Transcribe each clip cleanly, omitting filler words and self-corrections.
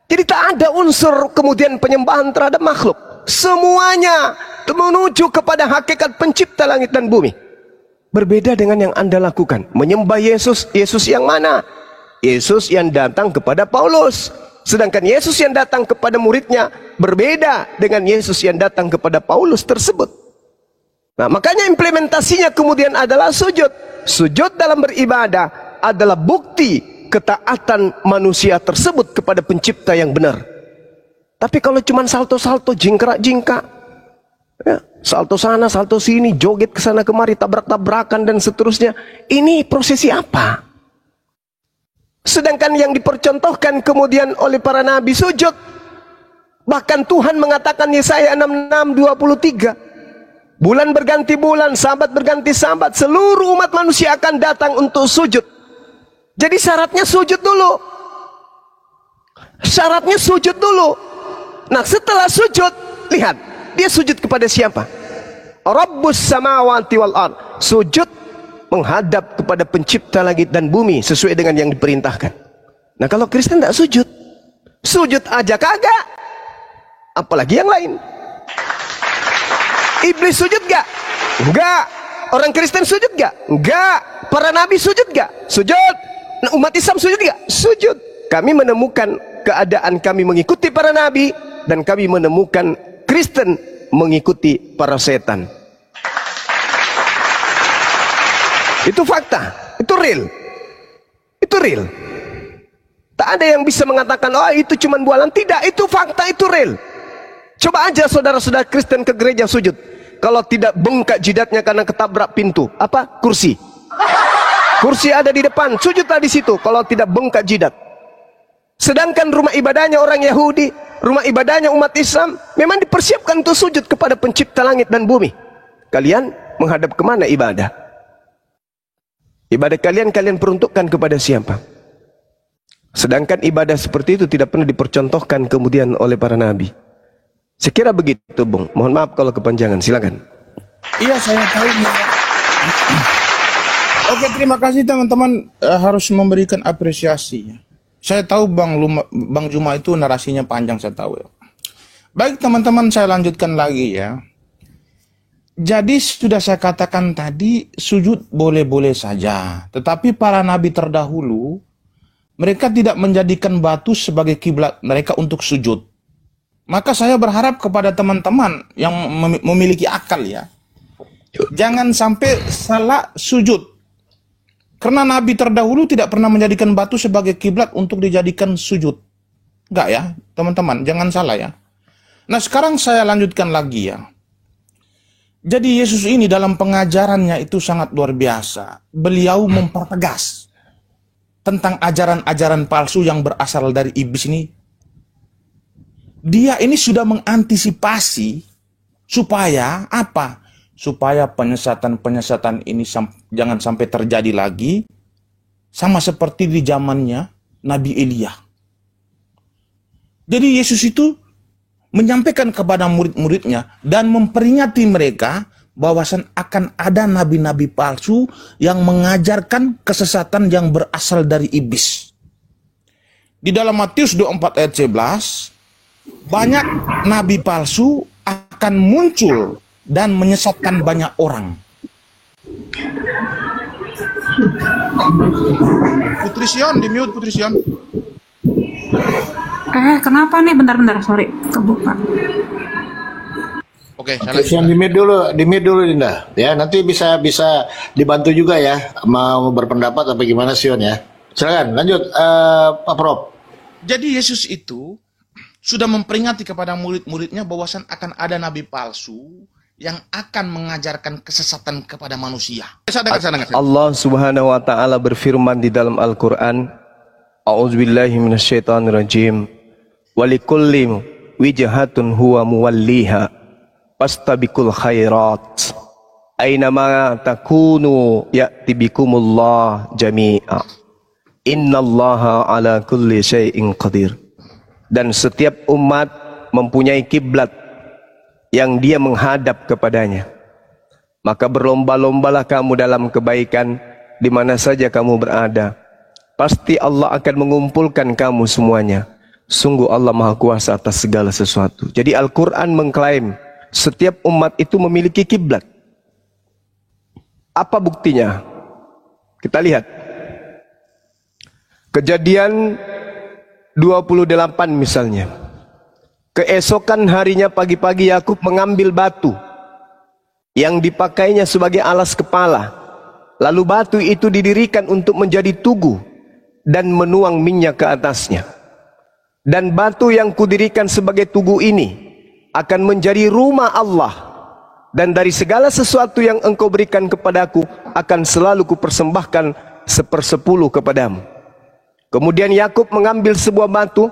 Jadi tak ada unsur kemudian penyembahan terhadap makhluk. Semuanya menuju kepada hakikat pencipta langit dan bumi. Berbeda dengan yang Anda lakukan. Menyembah Yesus. Yesus yang mana? Yesus yang datang kepada Paulus. Sedangkan Yesus yang datang kepada muridnya berbeda dengan Yesus yang datang kepada Paulus tersebut. Nah, makanya implementasinya kemudian adalah sujud. Sujud dalam beribadah adalah bukti ketaatan manusia tersebut kepada pencipta yang benar. Tapi kalau cuma salto-salto, jingkrak-jingkrak, ya, salto sana, salto sini, joget ke sana kemari, tabrak-tabrakan dan seterusnya, ini prosesi apa? Sedangkan yang dipercontohkan kemudian oleh para nabi sujud. Bahkan Tuhan mengatakan Yesaya 66:23, bulan berganti bulan, sabat berganti sabat, seluruh umat manusia akan datang untuk sujud. Jadi syaratnya sujud dulu. Syaratnya sujud dulu. Nah, setelah sujud, lihat, dia sujud kepada siapa? Rabbus samawati wal ard. Sujud menghadap kepada pencipta langit dan bumi sesuai dengan yang diperintahkan. Nah, kalau Kristen tidak sujud, sujud aja kagak, apalagi yang lain. Iblis sujud gak? Enggak. Orang Kristen sujud gak? Enggak. Para nabi sujud gak? Sujud. Nah, umat Islam sujud gak? Sujud. Kami menemukan keadaan kami mengikuti para nabi, dan kami menemukan Kristen mengikuti para setan. Itu fakta, itu real. Itu real. Tak ada yang bisa mengatakan, oh itu cuma bualan. Tidak, itu fakta, itu real. Coba aja saudara-saudara Kristen ke gereja sujud. Kalau tidak bengkak jidatnya karena ketabrak pintu. Apa? Kursi. Kursi ada di depan, sujudlah di situ kalau tidak bengkak jidat. Sedangkan rumah ibadahnya orang Yahudi, rumah ibadahnya umat Islam, memang dipersiapkan untuk sujud kepada pencipta langit dan bumi. Kalian menghadap kemana ibadah? Ibadah kalian peruntukkan kepada siapa? Sedangkan ibadah seperti itu tidak pernah dipercontohkan kemudian oleh para nabi. Sekira begitu, Bung. Mohon maaf kalau kepanjangan, silakan. Iya, saya tahu. Oke, terima kasih teman-teman, harus memberikan apresiasi. Saya tahu Bang Juma itu narasinya panjang, saya tahu ya. Baik teman-teman, saya lanjutkan lagi ya. Jadi sudah saya katakan tadi, sujud boleh-boleh saja. Tetapi para nabi terdahulu, mereka tidak menjadikan batu sebagai kiblat mereka untuk sujud. Maka saya berharap kepada teman-teman yang memiliki akal ya, jangan sampai salah sujud. Karena nabi terdahulu tidak pernah menjadikan batu sebagai kiblat untuk dijadikan sujud. Enggak ya, teman-teman, jangan salah ya. Nah, sekarang saya lanjutkan lagi ya. Jadi Yesus ini dalam pengajarannya itu sangat luar biasa. Beliau mempertegas tentang ajaran-ajaran palsu yang berasal dari iblis ini. Dia ini sudah mengantisipasi supaya apa? Supaya penyesatan-penyesatan ini jangan sampai terjadi lagi, sama seperti di zamannya Nabi Elia. Jadi Yesus itu menyampaikan kepada murid-muridnya dan memperingati mereka bahwasan akan ada nabi-nabi palsu yang mengajarkan kesesatan yang berasal dari iblis. Di dalam Matius 24 ayat 11, banyak nabi palsu akan muncul dan menyesatkan banyak orang. Putri Sion, di-mute Putri Sion. Kenapa nih? Bentar, sorry, kebuka. Oke, Sion di-mute dulu Dinda. Ya, nanti bisa dibantu juga ya, mau berpendapat apa gimana Sion ya. Silakan, lanjut Pak Prof. Jadi Yesus itu sudah memperingati kepada murid-muridnya bahwasan akan ada nabi palsu yang akan mengajarkan kesesatan kepada manusia. Allah Subhanahu wa taala berfirman di dalam Al-Qur'an, A'udzubillahi minasyaitonirrajim. Walikulli wijhatun huwa muwalliha fastabiqul khairat. Ainama takunu ya'ti bikumullah jami'a. Innallaha ala kulli syai'in qadir. Dan setiap umat mempunyai kiblat yang dia menghadap kepadanya. Maka berlomba-lombalah kamu dalam kebaikan di mana saja kamu berada. Pasti Allah akan mengumpulkan kamu semuanya. Sungguh Allah Maha Kuasa atas segala sesuatu. Jadi Al-Quran mengklaim setiap umat itu memiliki kiblat. Apa buktinya? Kita lihat. Kejadian 28 misalnya. Keesokan harinya pagi-pagi Yakub mengambil batu yang dipakainya sebagai alas kepala. Lalu batu itu didirikan untuk menjadi tugu dan menuang minyak ke atasnya. Dan batu yang kudirikan sebagai tugu ini akan menjadi rumah Allah. Dan dari segala sesuatu yang engkau berikan kepadaku akan selalu kupersembahkan 1/10 kepadamu. Kemudian Yakub mengambil sebuah batu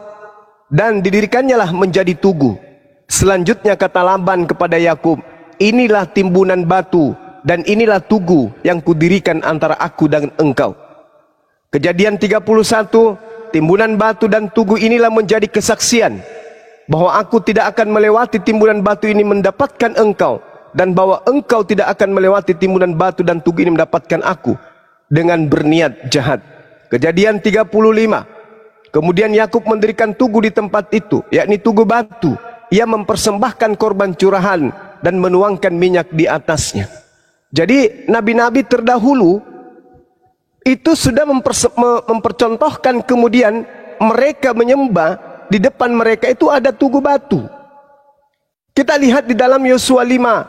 dan didirikannya lah menjadi tugu. Selanjutnya kata Laban kepada Yakub, inilah timbunan batu dan inilah tugu yang kudirikan antara aku dan engkau. Kejadian 31, timbunan batu dan tugu inilah menjadi kesaksian bahwa aku tidak akan melewati timbunan batu ini mendapatkan engkau, dan bahwa engkau tidak akan melewati timbunan batu dan tugu ini mendapatkan aku dengan berniat jahat. Kejadian 35. Kemudian Yakub mendirikan tugu di tempat itu, yakni tugu batu. Ia mempersembahkan korban curahan dan menuangkan minyak di atasnya. Jadi nabi-nabi terdahulu itu sudah mempercontohkan, kemudian mereka menyembah, di depan mereka itu ada tugu batu. Kita lihat di dalam Yosua 5.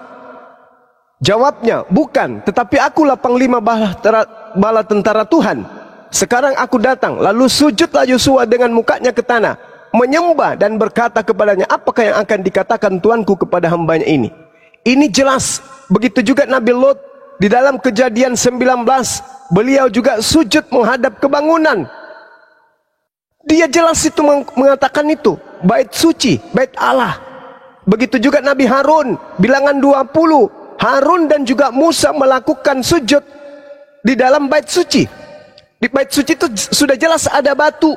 Jawabnya, bukan, tetapi akulah panglima bala tentara Tuhan. Sekarang aku datang. Lalu sujudlah Yosua dengan mukanya ke tanah, menyembah dan berkata kepadanya, apakah yang akan dikatakan Tuanku kepada hambanya ini? Ini jelas. Begitu juga Nabi Lot di dalam Kejadian 19, beliau juga sujud menghadap kebangunan. Dia jelas itu mengatakan itu bait suci, bait Allah. Begitu juga Nabi Harun, bilangan 20. Harun dan juga Musa melakukan sujud di dalam bait suci. Di bait suci itu sudah jelas ada batu.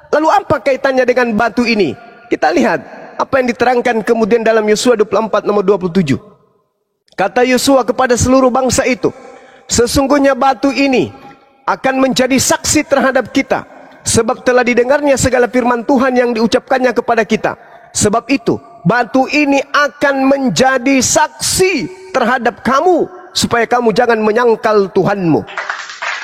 Lalu apa kaitannya dengan batu ini? Kita lihat apa yang diterangkan kemudian dalam Yosua 24 nomor 27. Kata Yosua kepada seluruh bangsa itu, sesungguhnya batu ini akan menjadi saksi terhadap kita, sebab telah didengarnya segala firman Tuhan yang diucapkannya kepada kita. Sebab itu batu ini akan menjadi saksi terhadap kamu, supaya kamu jangan menyangkal Tuhanmu.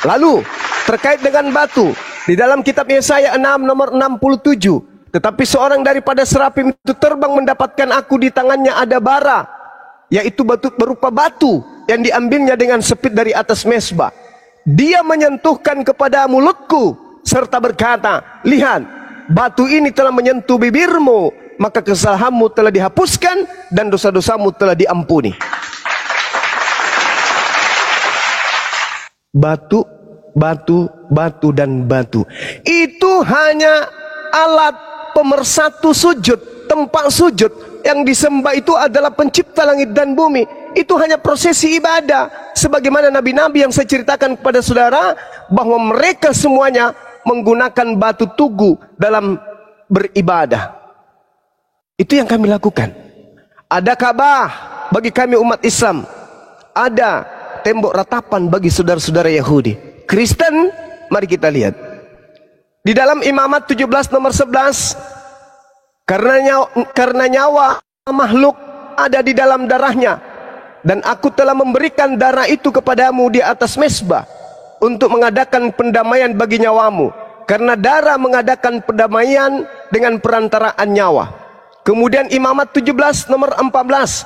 Lalu terkait dengan batu, di dalam kitab Yesaya 6 nomor 67, tetapi seorang daripada serapim itu terbang mendapatkan aku, di tangannya ada bara, yaitu batu berupa batu yang diambilnya dengan sepit dari atas mezbah. Dia menyentuhkan kepada mulutku serta berkata, lihat, batu ini telah menyentuh bibirmu, maka kesalahanmu telah dihapuskan dan dosa-dosamu telah diampuni. Batu, batu, batu dan batu. Itu hanya alat pemersatu sujud, tempat sujud. Yang disembah itu adalah pencipta langit dan bumi. Itu hanya prosesi ibadah. Sebagaimana nabi-nabi yang saya ceritakan kepada saudara, bahwa mereka semuanya menggunakan batu tugu dalam beribadah. Itu yang kami lakukan. Ada Ka'bah bagi kami umat Islam. Ada tembok ratapan bagi saudara-saudara Yahudi. Kristen, mari kita lihat. Di dalam Imamat 17 nomor 11, karena nyawa makhluk ada di dalam darahnya, dan aku telah memberikan darah itu kepadamu di atas mezbah untuk mengadakan pendamaian bagi nyawamu, karena darah mengadakan pendamaian dengan perantaraan nyawa. Kemudian Imamat 17 nomor 14,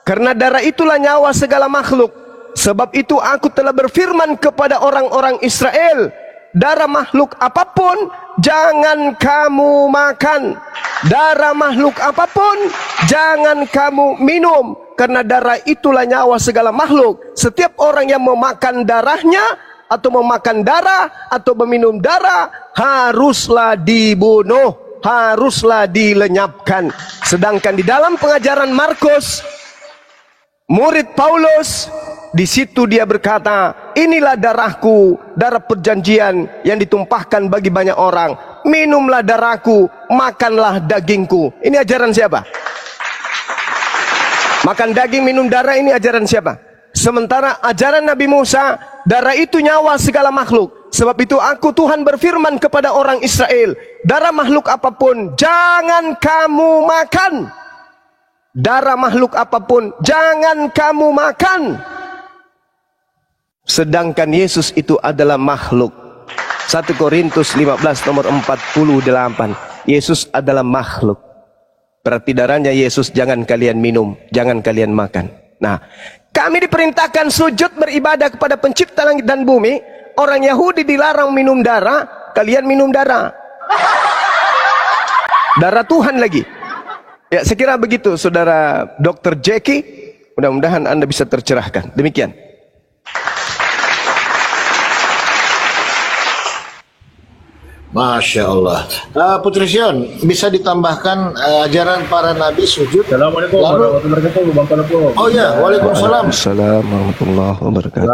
karena darah itulah nyawa segala makhluk. Sebab itu aku telah berfirman kepada orang-orang Israel, darah makhluk apapun jangan kamu makan. Darah makhluk apapun jangan kamu minum, karena darah itulah nyawa segala makhluk. Setiap orang yang memakan darahnya, atau memakan darah, atau meminum darah, haruslah dibunuh, haruslah dilenyapkan. Sedangkan di dalam pengajaran Markus, murid Paulus, di situ dia berkata, inilah darahku, darah perjanjian yang ditumpahkan bagi banyak orang. Minumlah darahku, makanlah dagingku. Ini ajaran siapa? Makan daging, minum darah, ini ajaran siapa? Sementara ajaran Nabi Musa, darah itu nyawa segala makhluk. Sebab itu aku Tuhan berfirman kepada orang Israel, darah makhluk apapun jangan kamu makan. Darah makhluk apapun jangan kamu makan. Sedangkan Yesus itu adalah makhluk. 1 Korintus 15 nomor 48. Yesus adalah makhluk. Berarti darahnya Yesus jangan kalian minum, jangan kalian makan. Nah, kami diperintahkan sujud beribadah kepada pencipta langit dan bumi. Orang Yahudi dilarang minum darah, kalian minum darah. Darah Tuhan lagi. Ya, saya kira begitu, Saudara Dr. Jackie. Mudah-mudahan Anda bisa tercerahkan. Demikian. Masya Allah. Putri Sion, bisa ditambahkan ajaran para nabi sujud? Assalamualaikum warahmatullahi wabarakatuh, Bang Panapo. Oh ya, waalaikumsalam. Assalamualaikum warahmatullahi wabarakatuh.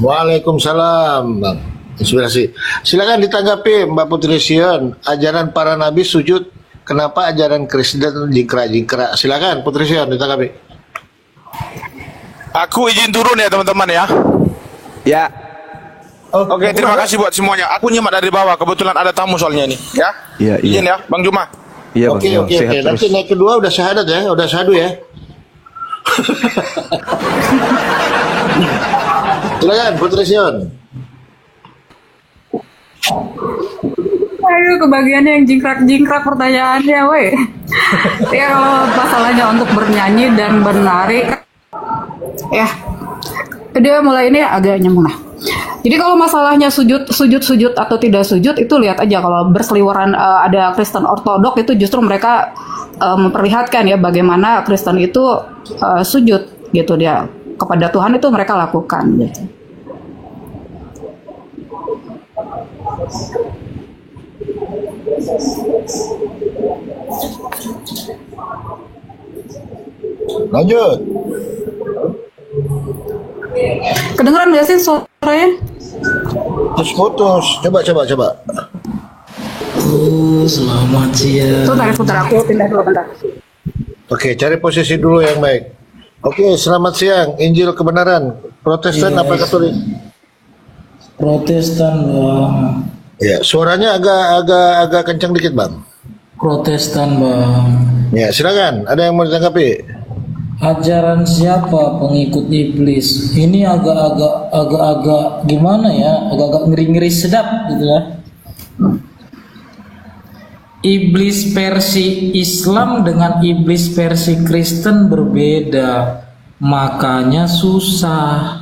Waalaikumsalam, Bang. Inspirasi. Silakan ditanggapi Mbak Putri Sion. Ajaran para nabi sujud. Kenapa ajaran Kristen jingkrak-jingkrak? Silakan Putri Sion ditanggapi. Aku izin turun ya teman-teman ya. Ya. Oke, terima kasih buat semuanya. Aku nyimak dari bawah, kebetulan ada tamu soalnya nih, ya. Iya, iya. Izin ya, Bang Juma. Iya, Bang. Oke. Sehat terus. Nanti naik kedua udah syahadat ya, udah syahadu ya. Silakan Putri Sion. Aduh, kebagiannya yang jingkrak-jingkrak pertanyaannya, woi. Ya kalau masalahnya untuk bernyanyi dan bernari, ya, dia mulai ini agak nyambung lah. Jadi kalau masalahnya sujud atau tidak sujud itu lihat aja, kalau berseliweran ada Kristen Ortodok itu justru mereka memperlihatkan ya bagaimana Kristen itu sujud gitu, dia kepada Tuhan itu mereka lakukan gitu. Lanjut. Kedengeran nggak sih suaranya? Putus. Coba. Selamat siang. Putar aku pindah dulu bentar. Oke, cari posisi dulu yang baik. Oke, selamat siang. Injil kebenaran. Protestan apa Katolik? Protestan, Bang. Ya, suaranya agak kencang dikit, Bang. Protestan, Bang. Ya, silakan. Ada yang mau ditanggapi? Ajaran siapa pengikut iblis? Ini agak gimana ya? Agak ngeri-ngeri sedap gitu ya. Iblis versi Islam dengan iblis versi Kristen berbeda. Makanya susah.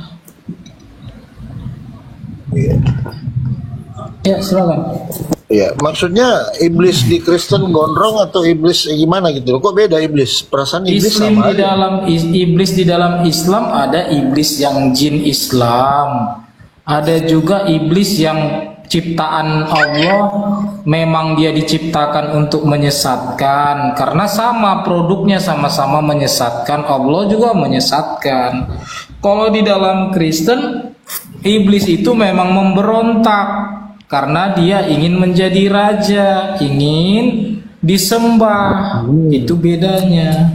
Ya, silakan. Ya, maksudnya iblis di Kristen gondrong atau iblis gimana gitu loh? Kok beda iblis? Perasaan iblis Islam sama di aja. dalam iblis di dalam Islam ada iblis yang jin Islam. Ada juga iblis yang ciptaan Allah, memang dia diciptakan untuk menyesatkan karena sama produknya sama-sama menyesatkan, Allah juga menyesatkan. Kalau di dalam Kristen, iblis itu memang memberontak karena dia ingin menjadi raja, ingin disembah. Itu bedanya.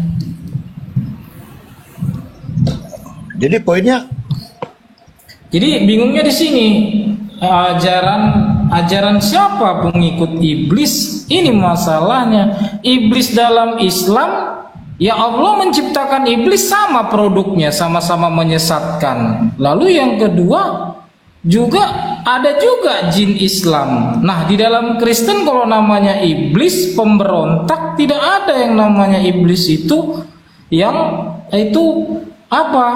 Jadi poinnya, Jadi bingungnya di sini. Ajaran siapa pengikut iblis? Ini masalahnya. Iblis dalam Islam, ya Allah menciptakan iblis sama produknya, sama-sama menyesatkan. Lalu yang kedua, juga ada juga jin Islam. Nah, di dalam Kristen kalau namanya iblis pemberontak, tidak ada yang namanya iblis itu yang itu apa?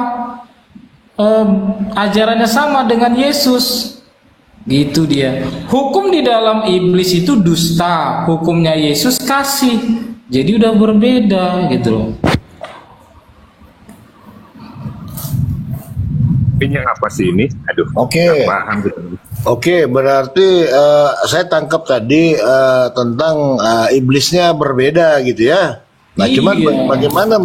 Ajarannya sama dengan Yesus. Gitu dia. Hukum di dalam iblis itu dusta, hukumnya Yesus kasih. Jadi udah berbeda gitu loh. Ini apa sih ini? Aduh. Oke. nggak paham gitu. Oke, berarti saya tangkap tadi tentang iblisnya berbeda gitu ya. Nah, cuman Iya. bagaimana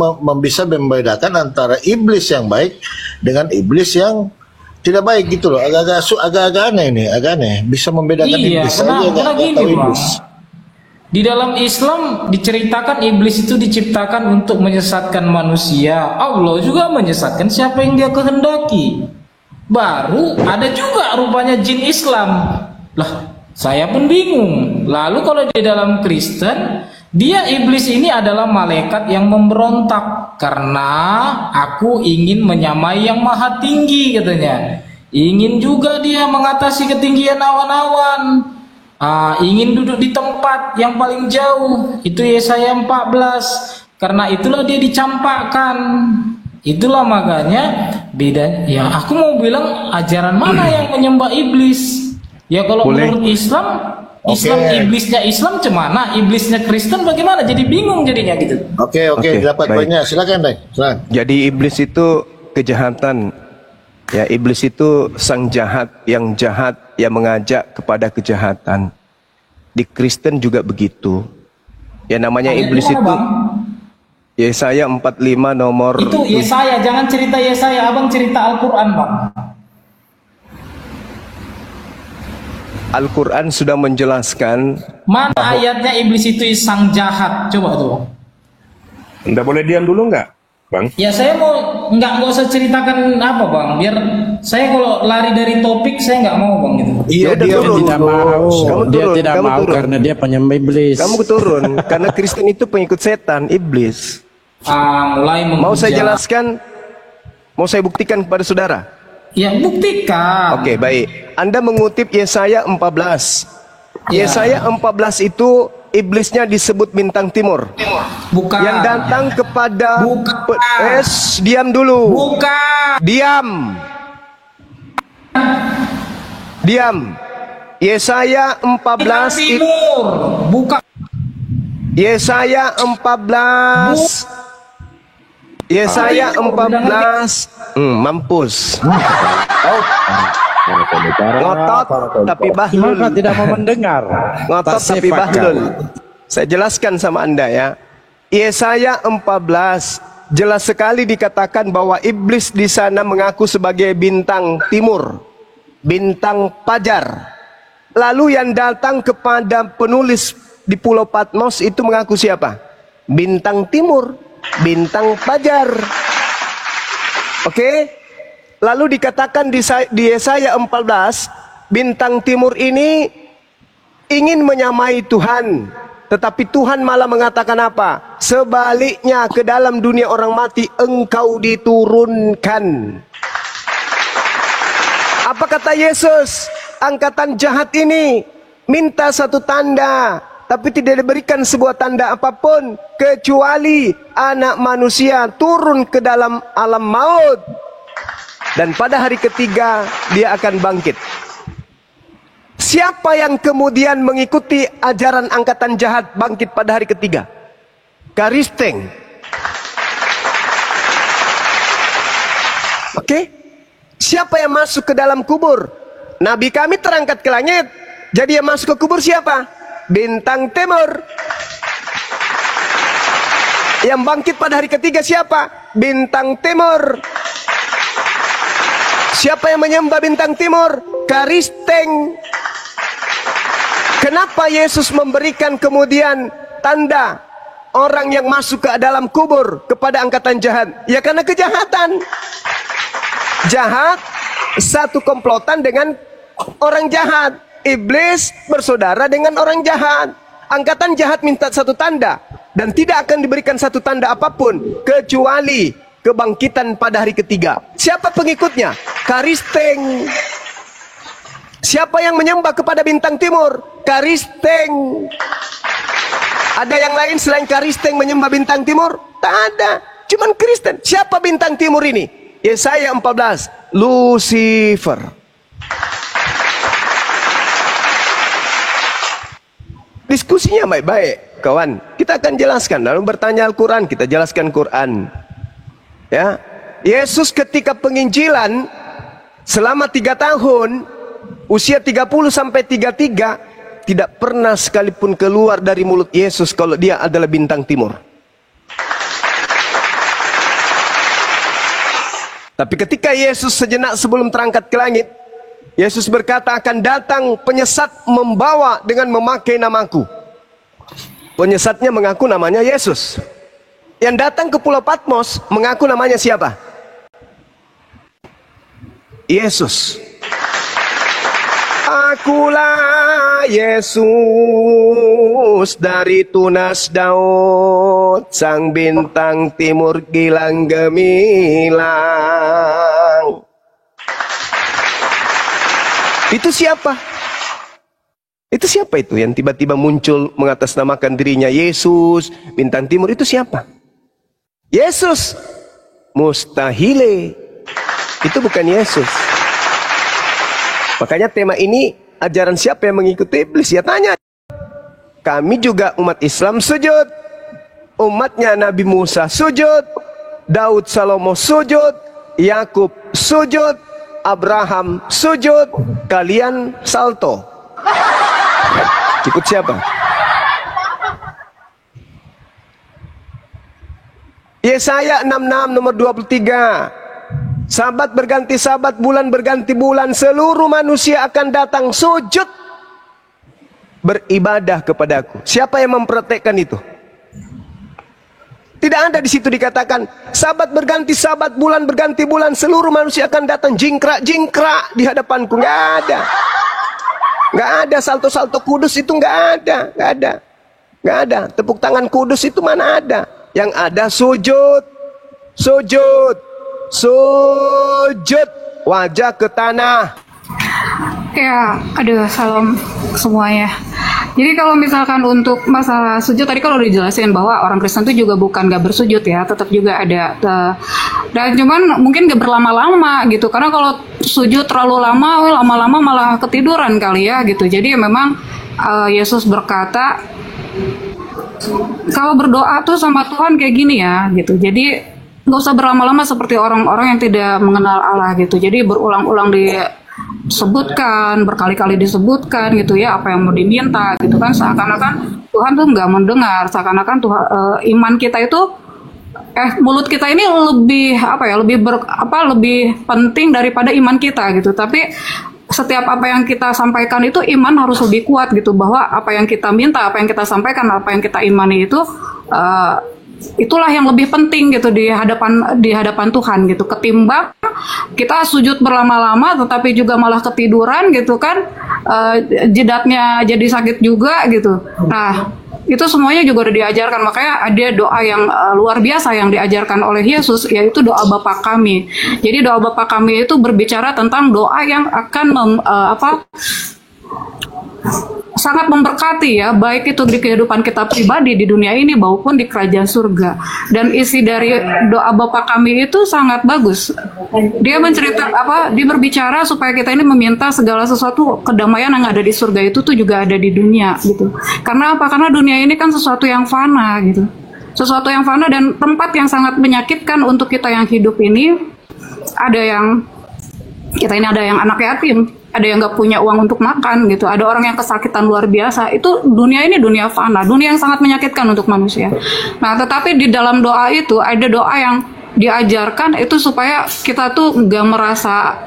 bisa membedakan antara iblis yang baik dengan iblis yang tidak baik gitu loh. Agak-agak aneh ini, agak aneh. Bisa membedakan Iya, iblis karena aja nggak gini tahu Bang. iblis. Di dalam Islam diceritakan iblis itu diciptakan untuk menyesatkan manusia. Allah juga menyesatkan siapa yang dia kehendaki. Baru ada juga rupanya jin Islam. Lah, saya pun bingung. Lalu kalau di dalam Kristen, dia iblis ini adalah malaikat yang memberontak karena aku ingin menyamai yang maha tinggi katanya. Ingin juga dia mengatasi ketinggian awan-awan. Ingin duduk di tempat yang paling jauh. Itu Yesaya 14. Karena itulah dia dicampakkan. Itulah makanya beda. Ya, aku mau bilang ajaran mana yang menyembah iblis? Ya kalau Boleh. menurut Islam, Islam Oke. iblisnya Islam cemana? Iblisnya Kristen bagaimana? Jadi bingung jadinya gitu. Oke, Oke, dapat baik. poinnya. Silakan, Dai. Silakan. Jadi iblis itu kejahatan. Ya, iblis itu sang jahat yang mengajak kepada kejahatan. Di Kristen juga begitu. Ya namanya Ayatnya iblis mana, itu Bang? Yesaya 45 nomor Itu Yesaya, jangan cerita Yesaya, Abang cerita Al-Qur'an, Bang. Al-Quran sudah menjelaskan. Mana ayatnya iblis itu sang jahat? Coba tuh. Anda boleh diam dulu nggak, Bang? Ya saya mau nggak usah ceritakan apa Bang, biar saya kalau lari dari topik saya nggak mau Bang gitu. Iya, udah dia turun. Tidak mau, Kamu dia turun, tidak kamu mau turun. karena dia penyembah iblis. Kamu turun karena Kristen itu pengikut setan, iblis. Mulai Mau saya menghujat. jelaskan? Mau saya buktikan kepada saudara? Ya buktikan. Oke, baik. Anda mengutip Yesaya 14. Ya. Yesaya 14 itu iblisnya disebut bintang timur. Bukan. Yang datang kepada Bukan. diam dulu. Bukan. Diam. Yesaya 14 Bintang timur. Bukan. Yesaya 14. Yesaya 14. Mampus. Ngotot tapi bahlul. Maka tidak mau mendengar. Ngotot Tak tapi sepakat. bahlul. Saya jelaskan sama Anda ya. Yesaya 14 jelas sekali dikatakan bahwa iblis di sana mengaku sebagai bintang timur, bintang fajar. Lalu yang datang kepada penulis di Pulau Patmos itu mengaku siapa? Bintang timur, bintang fajar. Oke? Lalu dikatakan di Yesaya 14, bintang timur ini ingin menyamai Tuhan. Tetapi Tuhan malah mengatakan apa? Sebaliknya ke dalam dunia orang mati engkau diturunkan. Apa kata Yesus? Angkatan jahat ini minta satu tanda, tapi tidak diberikan sebuah tanda apapun kecuali anak manusia turun ke dalam alam maut. Dan pada hari ketiga dia akan bangkit. Siapa yang kemudian mengikuti ajaran angkatan jahat bangkit pada hari ketiga? Karisteng. Oke? Siapa yang masuk ke dalam kubur? Nabi kami terangkat ke langit. Jadi yang masuk ke kubur siapa? Bintang timur. Yang bangkit pada hari ketiga siapa? Bintang timur. Siapa yang menyembah bintang timur? Karisteng. Kenapa Yesus memberikan kemudian tanda orang yang masuk ke dalam kubur kepada angkatan jahat? Ya karena kejahatan. Jahat satu komplotan dengan orang jahat. Iblis bersaudara dengan orang jahat. Angkatan jahat minta satu tanda dan tidak akan diberikan satu tanda apapun kecuali kebangkitan pada hari ketiga. Siapa pengikutnya? Karisteng. Siapa yang menyembah kepada bintang timur? Karisteng. Ada yang lain selain Karisteng menyembah bintang timur? Tak ada. Cuman Kristen. Siapa bintang timur ini? Yesaya 14. Lucifer. Diskusinya baik-baik, kawan. Kita akan jelaskan. Lalu bertanya Al-Quran, kita jelaskan Quran. Ya, Yesus ketika penginjilan selama 3 tahun, usia 30 sampai 33, tidak pernah sekalipun keluar dari mulut Yesus kalau dia adalah bintang timur. Tapi ketika Yesus sejenak sebelum terangkat ke langit, Yesus berkata akan datang penyesat membawa dengan memakai namaku. Penyesatnya mengaku namanya Yesus. Yang datang ke Pulau Patmos mengaku namanya siapa? Yesus. Akulah Yesus dari tunas Daud, sang bintang timur gilang gemilang. Itu siapa? Itu siapa itu yang tiba-tiba muncul mengatasnamakan dirinya Yesus, bintang timur? Itu siapa? Yesus. Mustahile. Itu bukan Yesus. Makanya tema ini, ajaran siapa yang mengikuti iblis? Ya tanya. Kami juga umat Islam sujud. Umatnya Nabi Musa sujud. Daud Salomo sujud. Yakub sujud. Abraham sujud. Kalian salto. Ikut siapa? Yesaya 66 nomor 23. Sabat berganti sabat, bulan berganti bulan, seluruh manusia akan datang sujud beribadah kepadaku. Siapa yang mempraktekkan itu? Tidak ada di situ dikatakan sabat berganti sabat, bulan berganti bulan, seluruh manusia akan datang jingkrak-jingkrak di hadapanku. Nggak ada. Nggak ada salto-salto kudus itu, nggak ada. Nggak ada. Nggak ada. Tepuk tangan kudus itu mana ada? Yang ada sujud. Sujud. Sujud. Wajah ke tanah. Ya, aduh, salam semuanya. Jadi kalau misalkan untuk masalah sujud tadi kalau udah dijelasin bahwa orang Kristen itu juga bukan gak bersujud ya, tetap juga ada. Dan cuman mungkin gak berlama-lama gitu, karena kalau sujud terlalu lama, lama-lama malah ketiduran kali ya gitu. Jadi memang Yesus berkata kalau berdoa tuh sama Tuhan kayak gini ya gitu. Jadi nggak usah berlama-lama seperti orang-orang yang tidak mengenal Allah gitu. Jadi berulang-ulang disebutkan, berkali-kali disebutkan gitu ya apa yang mau diminta gitu kan, seakan-akan Tuhan tuh nggak mendengar, seakan-akan Tuhan iman kita itu mulut kita ini lebih lebih penting daripada iman kita gitu. Tapi setiap apa yang kita sampaikan itu iman harus lebih kuat gitu, bahwa apa yang kita minta, apa yang kita sampaikan, apa yang kita imani itu itulah yang lebih penting gitu di hadapan Tuhan gitu, ketimbang kita sujud berlama-lama tetapi juga malah ketiduran gitu kan, jidatnya jadi sakit juga gitu. Nah itu semuanya juga udah diajarkan, makanya ada doa yang luar biasa yang diajarkan oleh Yesus, yaitu doa Bapa Kami. Jadi doa Bapa Kami itu berbicara tentang doa yang akan sangat memberkati ya, baik itu di kehidupan kita pribadi di dunia ini maupun di kerajaan surga. Dan isi dari doa Bapa Kami itu sangat bagus. Dia dia berbicara supaya kita ini meminta segala sesuatu kedamaian yang ada di surga itu tuh juga ada di dunia gitu. Karena apa? Karena dunia ini kan sesuatu yang fana gitu. Sesuatu yang fana dan tempat yang sangat menyakitkan untuk kita yang hidup ini. Ada yang anak yatim, ada yang nggak punya uang untuk makan gitu, ada orang yang kesakitan luar biasa. Itu dunia ini dunia fana, dunia yang sangat menyakitkan untuk manusia. Nah tetapi di dalam doa itu ada doa yang diajarkan itu supaya kita tuh nggak merasa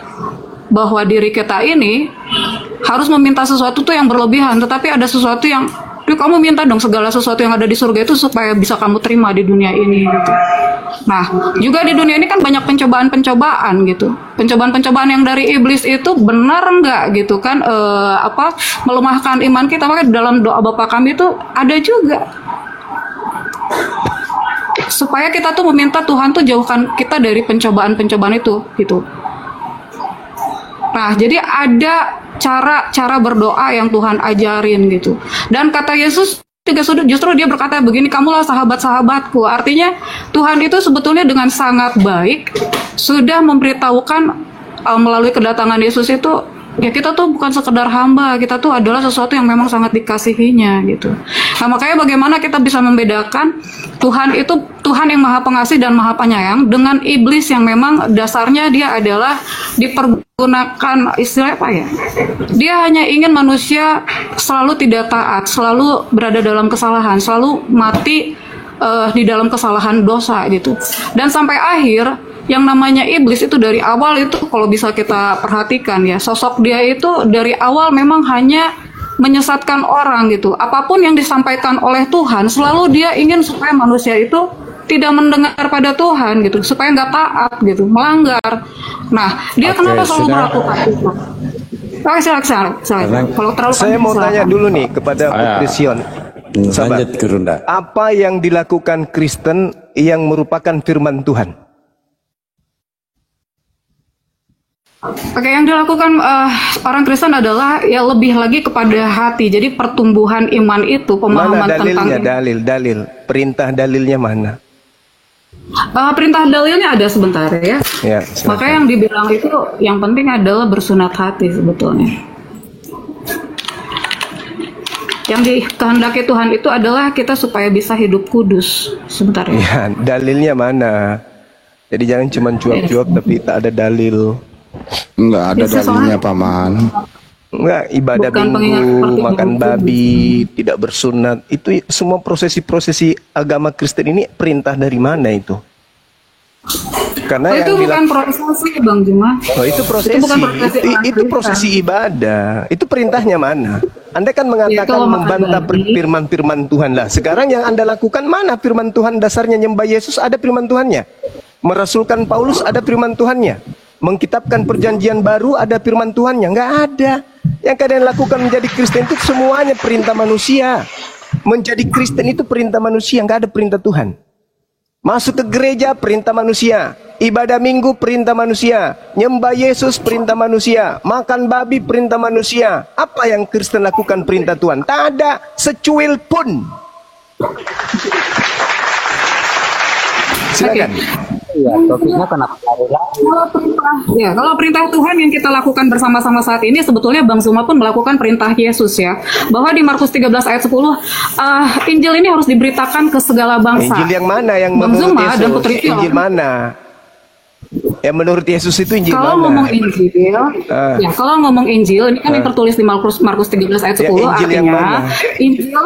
bahwa diri kita ini harus meminta sesuatu tuh yang berlebihan, tetapi ada sesuatu yang kamu minta dong segala sesuatu yang ada di surga itu supaya bisa kamu terima di dunia ini gitu. Nah, juga di dunia ini kan banyak pencobaan-pencobaan gitu. Pencobaan-pencobaan yang dari iblis itu benar nggak gitu kan, melemahkan iman kita. Makanya dalam doa Bapa Kami itu ada juga supaya kita tuh meminta Tuhan tuh jauhkan kita dari pencobaan-pencobaan itu gitu. Nah, jadi ada cara berdoa yang Tuhan ajarin gitu. Dan kata Yesus justru dia berkata begini, kamulah sahabat-sahabatku. Artinya Tuhan itu sebetulnya dengan sangat baik sudah memberitahukan melalui kedatangan Yesus itu ya kita tuh bukan sekedar hamba, kita tuh adalah sesuatu yang memang sangat dikasihinya gitu. Nah makanya bagaimana kita bisa membedakan Tuhan itu Tuhan yang maha pengasih dan maha penyayang dengan iblis yang memang dasarnya dia adalah dipergunakan istilah apa ya? Dia hanya ingin manusia selalu tidak taat, selalu berada dalam kesalahan, selalu mati di dalam kesalahan dosa gitu. Dan sampai akhir yang namanya iblis itu dari awal itu kalau bisa kita perhatikan ya, sosok dia itu dari awal memang hanya menyesatkan orang gitu. Apapun yang disampaikan oleh Tuhan, selalu dia ingin supaya manusia itu tidak mendengar pada Tuhan gitu, supaya nggak taat gitu, melanggar. Nah, dia Oke, kenapa selalu sudah. melakukan itu? Oke, silakan. Kalau terlalu Saya panjang, mau tanya silakan. dulu nih kepada Putri Sion. Sabar. Lanjut ke Runda. Apa yang dilakukan Kristen yang merupakan firman Tuhan? Oke, yang dilakukan orang Kristen adalah ya lebih lagi kepada hati. Jadi pertumbuhan iman itu, Mana pemahaman tentang dalilnya? Dalil. Perintah dalilnya mana? perintah dalilnya ada sebentar ya. Ya, Maka silakan. yang dibilang itu yang penting adalah bersunat hati sebetulnya. Yang dikehendaki Tuhan itu adalah kita supaya bisa hidup kudus. Sebentar ya. Ya, dalilnya mana? Jadi jangan cuma cuap-cuap tapi tak ada dalil. Enggak ada Bisa dalilnya, soalnya- Paman. Enggak, ibadah Bukan pengingat minggu, seperti makan itu. babi, tidak bersunat. Itu semua prosesi-prosesi agama Kristen ini perintah dari mana itu? Karena Oh, itu yang bukan prosesi, Bang Juma. Oh, itu prosesi. Itu bukan prosesi orang Itu Kristen. prosesi ibadah. Itu perintahnya mana? Anda kan mengatakan kalau makan membantah babi. firman-firman Tuhan lah. Sekarang yang Anda lakukan mana firman Tuhan dasarnya nyembah Yesus ada firman Tuhannya. Merasulkan Paulus ada firman Tuhannya. Mengkitabkan perjanjian baru ada firman Tuhannya. Enggak ada. Yang kalian lakukan menjadi Kristen itu semuanya perintah manusia. Menjadi Kristen itu perintah manusia, enggak ada perintah Tuhan. Masuk ke gereja perintah manusia, ibadah minggu perintah manusia, nyembah Yesus perintah manusia, makan babi perintah manusia. Apa yang Kristen lakukan perintah Tuhan? Tak ada secuil pun. Silakan. Iya, topiknya kenapa Kalau perintah Tuhan yang kita lakukan bersama-sama saat ini sebetulnya Bang Zuma pun melakukan perintah Yesus ya. Bahwa di Markus 13 ayat 10 Injil ini harus diberitakan ke segala bangsa. Injil yang mana yang Bang menurut Zuma dan Yesus? Putri Tion. Injil mana? Yang menurut Yesus itu Injil Kalau mana? ngomong Injil, ya kalau ngomong Injil ini kan yang tertulis di Markus 13 ayat 10 Ya, Injil yang artinya mana? Injil.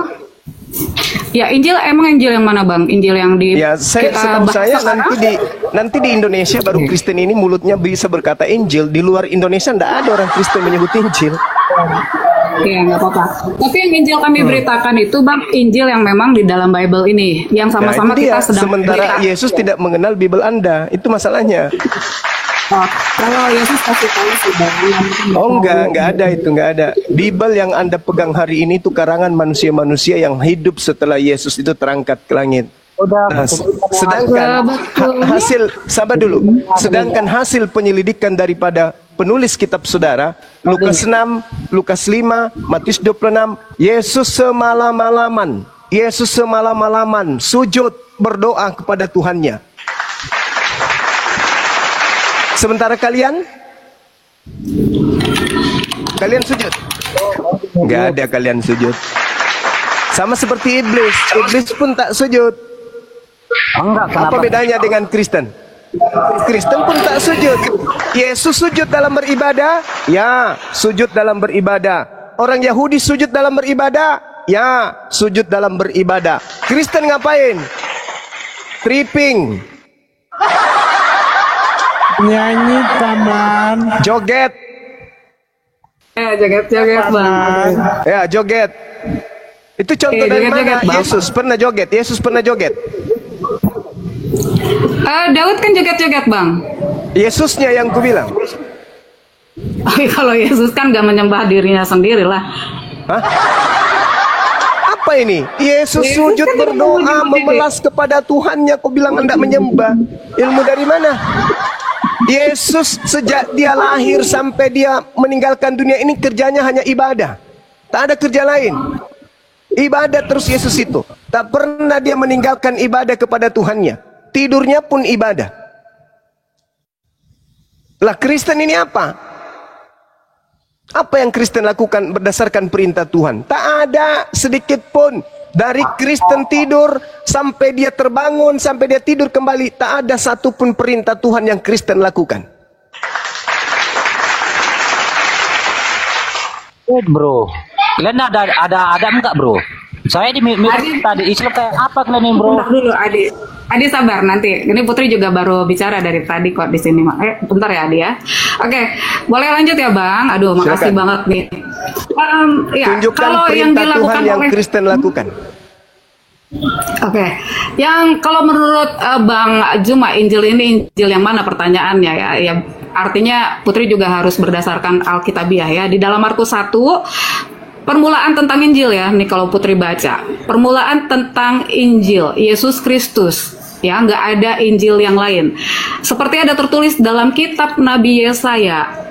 Ya Injil emang Injil yang mana Bang? Injil yang di Ya, setahu bahas saya sekarang? nanti di Indonesia baru Kristen ini mulutnya bisa berkata Injil. Di luar Indonesia tidak ada orang Kristen menyebut Injil. Ya nggak apa-apa. Tapi yang Injil kami beritakan itu Bang Injil yang memang di dalam Bible ini, yang Nah, sama-sama itu dia. kita sedang Sementara berita. Yesus tidak mengenal Bible Anda. Itu masalahnya. Oh, kalau Yesus kasih tahu sudah. Oh enggak ada itu, enggak ada. Bible yang Anda pegang hari ini itu karangan manusia-manusia yang hidup setelah Yesus itu terangkat ke langit. Nah, sedangkan hasil sabar dulu. Sedangkan hasil penyelidikan daripada penulis kitab saudara, Lukas 6, Lukas 5, Matius 26, Yesus semalam-malaman sujud berdoa kepada Tuhannya. Sementara kalian sujud? Enggak ada kalian sujud. Sama seperti iblis. Iblis pun tak sujud. Enggak, Apa bedanya dengan Kristen? Kristen pun tak sujud. Yesus sujud dalam beribadah? Ya, sujud dalam beribadah. Orang Yahudi sujud dalam beribadah? Ya, sujud dalam beribadah. Kristen ngapain? Tripping, Nyanyi, Paman. joget. Joget-joget Bang. Ya, joget. Itu contoh dari joget-joget, mana? Bang. Yesus pernah joget. Yesus pernah joget. Daud kan joget-joget Bang. Yesusnya yang kubilang. Kalau Yesus kan gak menyembah dirinya sendiri lah. Hah? Apa ini? Yesus sujud kan tidak berdoa menyembah diri. memelas kepada Tuhannya. Kau bilang hendak menyembah. Ilmu dari mana? Yesus sejak dia lahir sampai dia meninggalkan dunia ini kerjanya hanya ibadah. Tak ada kerja lain. Ibadah terus Yesus itu. Tak pernah dia meninggalkan ibadah kepada Tuhannya. Tidurnya pun ibadah. Lah Kristen ini apa? Apa yang Kristen lakukan berdasarkan perintah Tuhan? Tak ada sedikit pun. Dari Kristen tidur sampai dia terbangun, sampai dia tidur kembali, tak ada satupun perintah Tuhan yang Kristen lakukan. Bro, kalian ada enggak bro? Saya tadi Islam kayak apa kalian ini, bro? Bentar dulu, Adi. Adi sabar nanti. Ini Putri juga baru bicara dari tadi kok di sini. Bentar ya, Adi ya. Oke, boleh lanjut ya, Bang. Aduh, makasih Silakan. banget nih. Ya, Tunjukkan kalau yang perintah dilakukan Tuhan yang oleh Kristen lakukan. Oke, yang kalau menurut Bang Juma, Injil ini Injil yang mana pertanyaannya ya? Ya artinya Putri juga harus berdasarkan Alkitabiah ya. Di dalam Markus 1 permulaan tentang Injil ya. Nih kalau Putri baca, permulaan tentang Injil Yesus Kristus. Ya, nggak ada Injil yang lain. Seperti ada tertulis dalam kitab Nabi Yesaya.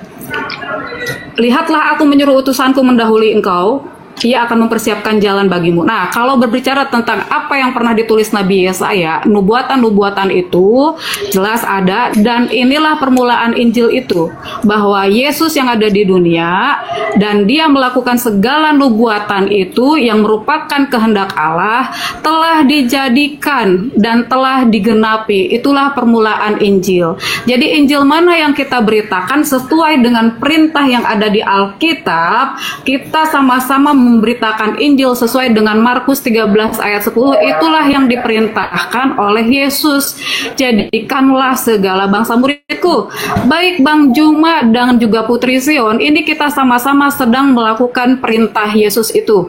Lihatlah aku menyuruh utusanku mendahului engkau. Ia akan mempersiapkan jalan bagimu. Nah, kalau berbicara tentang apa yang pernah ditulis Nabi Yesaya, nubuatan-nubuatan itu jelas ada, dan inilah permulaan Injil itu, bahwa Yesus yang ada di dunia dan dia melakukan segala nubuatan itu yang merupakan kehendak Allah telah dijadikan dan telah digenapi. Itulah permulaan Injil. Jadi Injil mana yang kita beritakan sesuai dengan perintah yang ada di Alkitab, kita sama-sama memberitakan Injil sesuai dengan Markus 13 ayat 10. Itulah yang diperintahkan oleh Yesus. Jadikanlah segala bangsa muridku. Baik Bang Juma dan juga Putri Sion, ini kita sama-sama sedang melakukan perintah Yesus itu,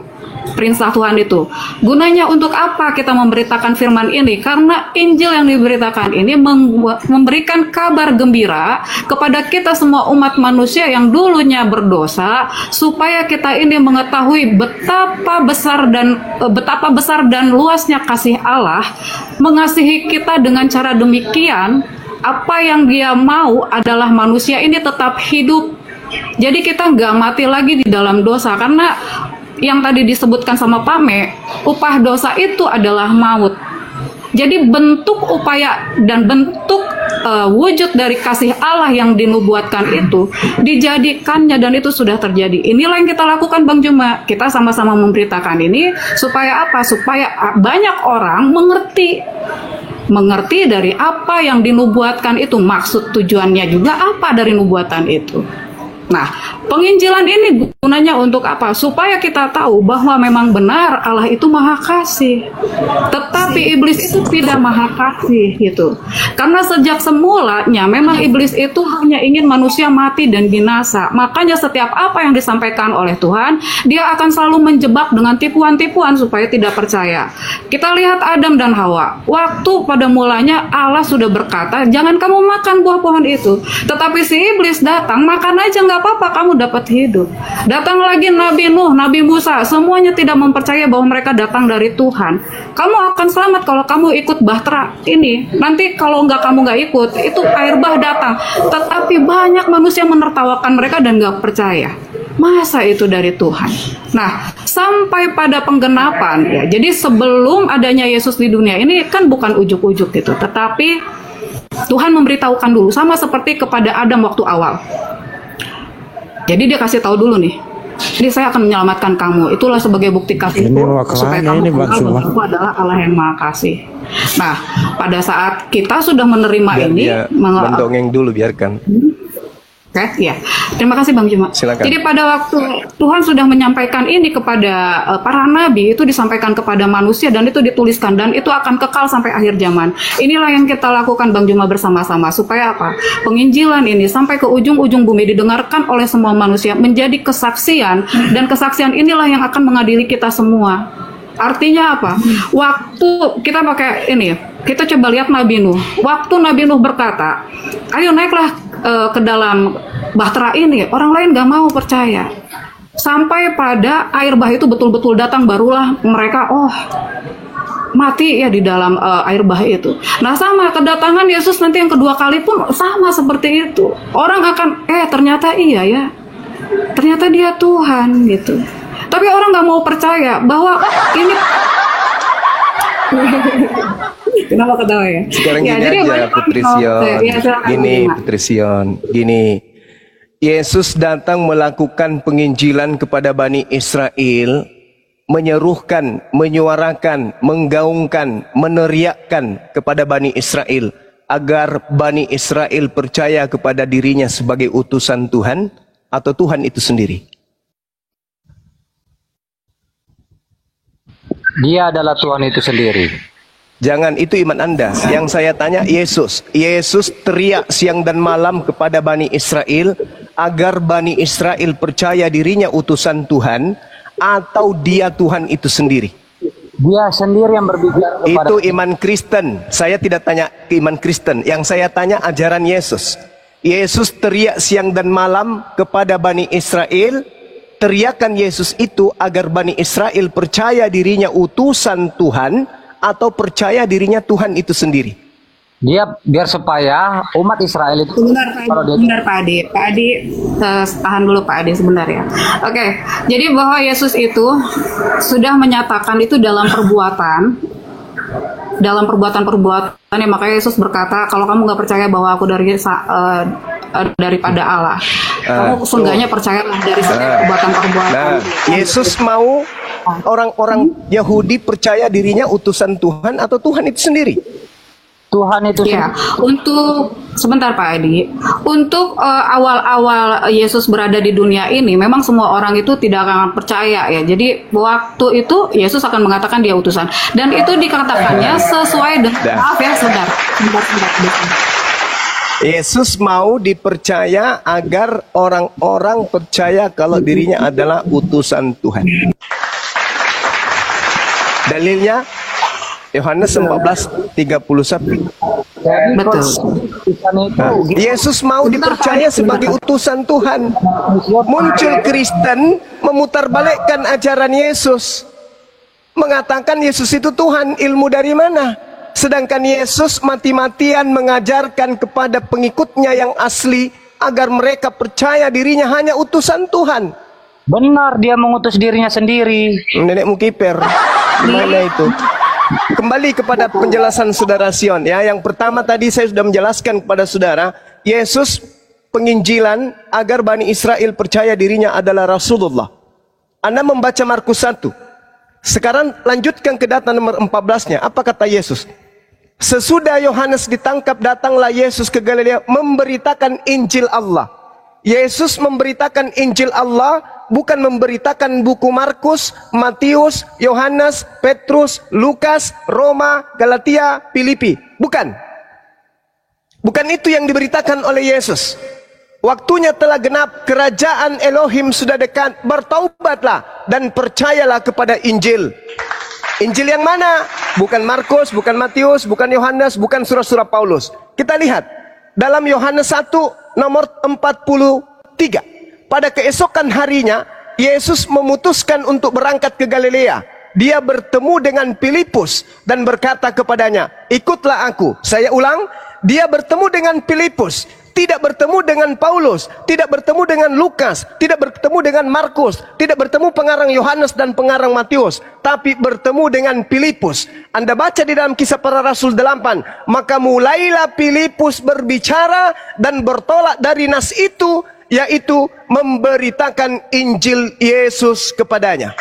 perintah Tuhan itu. Gunanya untuk apa kita memberitakan firman ini? Karena Injil yang diberitakan ini memberikan kabar gembira kepada kita semua umat manusia yang dulunya berdosa, supaya kita ini mengetahui betapa besar dan luasnya kasih Allah mengasihi kita dengan cara demikian. Apa yang Dia mau adalah manusia ini tetap hidup. Jadi kita nggak mati lagi di dalam dosa, karena yang tadi disebutkan sama Pak Me, upah dosa itu adalah maut. Jadi bentuk upaya dan bentuk wujud dari kasih Allah yang dinubuatkan itu dijadikannya, dan itu sudah terjadi. Inilah yang kita lakukan Bang Juma. Kita sama-sama memberitakan ini supaya apa? Supaya banyak orang mengerti dari apa yang dinubuatkan itu, maksud tujuannya juga apa dari nubuatan itu. Nah, penginjilan ini gunanya untuk apa? Supaya kita tahu bahwa memang benar Allah itu maha kasih. Tetapi iblis itu tidak maha kasih gitu. Karena sejak semulanya memang iblis itu hanya ingin manusia mati dan binasa. Makanya setiap apa yang disampaikan oleh Tuhan, dia akan selalu menjebak dengan tipuan-tipuan supaya tidak percaya. Kita lihat Adam dan Hawa. Waktu pada mulanya Allah sudah berkata, jangan kamu makan buah pohon itu. Tetapi si iblis datang, makan aja nggak apa-apa, kamu dapat hidup. Datang lagi Nabi Nuh, Nabi Musa, semuanya tidak mempercaya bahwa mereka datang dari Tuhan. Kamu akan selamat kalau kamu ikut bahtera ini. Nanti kalau kamu nggak ikut, itu air bah datang. Tetapi banyak manusia menertawakan mereka dan nggak percaya. Masa itu dari Tuhan? Nah, sampai pada penggenapan ya. Jadi sebelum adanya Yesus di dunia ini kan bukan ujuk-ujuk gitu, tetapi Tuhan memberitahukan dulu, sama seperti kepada Adam waktu awal. Jadi dia kasih tahu dulu nih, ini saya akan menyelamatkan kamu. Itulah sebagai bukti kasihku, supaya kamu kenal bahwa aku adalah Allah yang maha kasih. Nah, pada saat kita sudah menerima Biar ini, dia mendongeng dulu, biarkan. Oke, ya. Terima kasih Bang Juma. Silakan. Jadi pada waktu Tuhan sudah menyampaikan ini kepada para nabi, itu disampaikan kepada manusia dan itu dituliskan dan itu akan kekal sampai akhir zaman. Inilah yang kita lakukan Bang Juma bersama-sama, supaya apa? Penginjilan ini sampai ke ujung-ujung bumi didengarkan oleh semua manusia, menjadi kesaksian, dan kesaksian inilah yang akan mengadili kita semua. Artinya apa? Waktu kita pakai ini, kita coba lihat Nabi Nuh. Waktu Nabi Nuh berkata, ayo naiklah ke dalam bahtera ini, orang lain gak mau percaya. Sampai pada air bah itu betul-betul datang, barulah mereka mati ya di dalam air bah itu. Nah, sama kedatangan Yesus nanti yang kedua kali pun sama seperti itu. Orang akan ternyata iya ya, ternyata dia Tuhan gitu. Tapi orang gak mau percaya bahwa ini kenapa ketawa ya? Sekarang Ya, gini jadi aja Putri Sion. Ya, silakan, Gini Bang Juma. Putri Sion, gini. Yesus datang melakukan penginjilan kepada Bani Israel, menyerukan, menyuarakan, menggaungkan, meneriakkan kepada Bani Israel agar Bani Israel percaya kepada dirinya sebagai utusan Tuhan atau Tuhan itu sendiri. Dia adalah Tuhan itu sendiri. Jangan, itu iman Anda. Yang saya tanya Yesus. Yesus teriak siang dan malam kepada Bani Israel agar Bani Israel percaya dirinya utusan Tuhan atau dia Tuhan itu sendiri. Dia sendiri yang berbicara kepada Itu iman Kristen. Saya tidak tanya ke iman Kristen. Yang saya tanya ajaran Yesus. Yesus teriak siang dan malam kepada Bani Israel. Teriakan Yesus itu agar Bani Israel percaya dirinya utusan Tuhan atau percaya dirinya Tuhan itu sendiri. dia biar supaya umat Israel itu Sebentar Pak kalau Adi, dia sebentar Pak Adi. Pak Adi, tahan dulu Pak Adi sebentar ya. Oke, jadi bahwa Yesus itu sudah menyatakan itu dalam perbuatan ya, makanya Yesus berkata, kalau kamu nggak percaya bahwa aku daripada Allah, kamu seenggaknya percayalah dari setiap perbuatan-perbuatan. Nah, Yesus mau orang-orang Yahudi percaya dirinya utusan Tuhan atau Tuhan itu sendiri. Tuhan itu Ya, untuk sebentar Pak Adi, untuk awal-awal Yesus berada di dunia ini, memang semua orang itu tidak akan percaya ya. Jadi waktu itu Yesus akan mengatakan dia utusan, dan itu dikatakannya sesuai dengan maaf ya, sebentar. Yesus mau dipercaya agar orang-orang percaya kalau dirinya adalah utusan Tuhan. Dalilnya Yohanes 14:31. Betul. Yesus mau dipercaya sebagai utusan Tuhan. Muncul Kristen memutarbalikkan ajaran Yesus, mengatakan Yesus itu Tuhan. Ilmu dari mana? Sedangkan Yesus mati-matian mengajarkan kepada pengikutnya yang asli agar mereka percaya dirinya hanya utusan Tuhan. benar, dia mengutus dirinya sendiri. Nenek Mukiper, mana itu? Kembali kepada penjelasan saudara Sion ya. Yang pertama tadi saya sudah menjelaskan kepada saudara, Yesus penginjilan agar Bani Israel percaya dirinya adalah Rasulullah. Anda membaca Markus 1. Sekarang lanjutkan ke data nomor 14-nya. Apa kata Yesus? Sesudah Yohanes ditangkap, datanglah Yesus ke Galilea memberitakan Injil Allah. Yesus memberitakan Injil Allah, bukan memberitakan buku Markus, Matius, Yohanes, Petrus, Lukas, Roma, Galatia, Filipi. Bukan. Bukan itu yang diberitakan oleh Yesus. Waktunya telah genap, kerajaan Elohim sudah dekat, bertaubatlah dan percayalah kepada Injil. Injil yang mana? Bukan Markus, bukan Matius, bukan Yohanes, bukan surah-surah Paulus. Kita lihat dalam Yohanes 1 nomor 43. Pada keesokan harinya Yesus memutuskan untuk berangkat ke Galilea. Dia bertemu dengan Filipus dan berkata kepadanya, ikutlah aku. Saya ulang, dia bertemu dengan Filipus, tidak bertemu dengan Paulus, tidak bertemu dengan Lukas, tidak bertemu dengan Markus, tidak bertemu pengarang Yohanes dan pengarang Matius, tapi bertemu dengan Filipus. Anda baca di dalam Kisah Para Rasul 8, maka mulailah Filipus berbicara dan bertolak dari nas itu, yaitu memberitakan Injil Yesus kepadanya.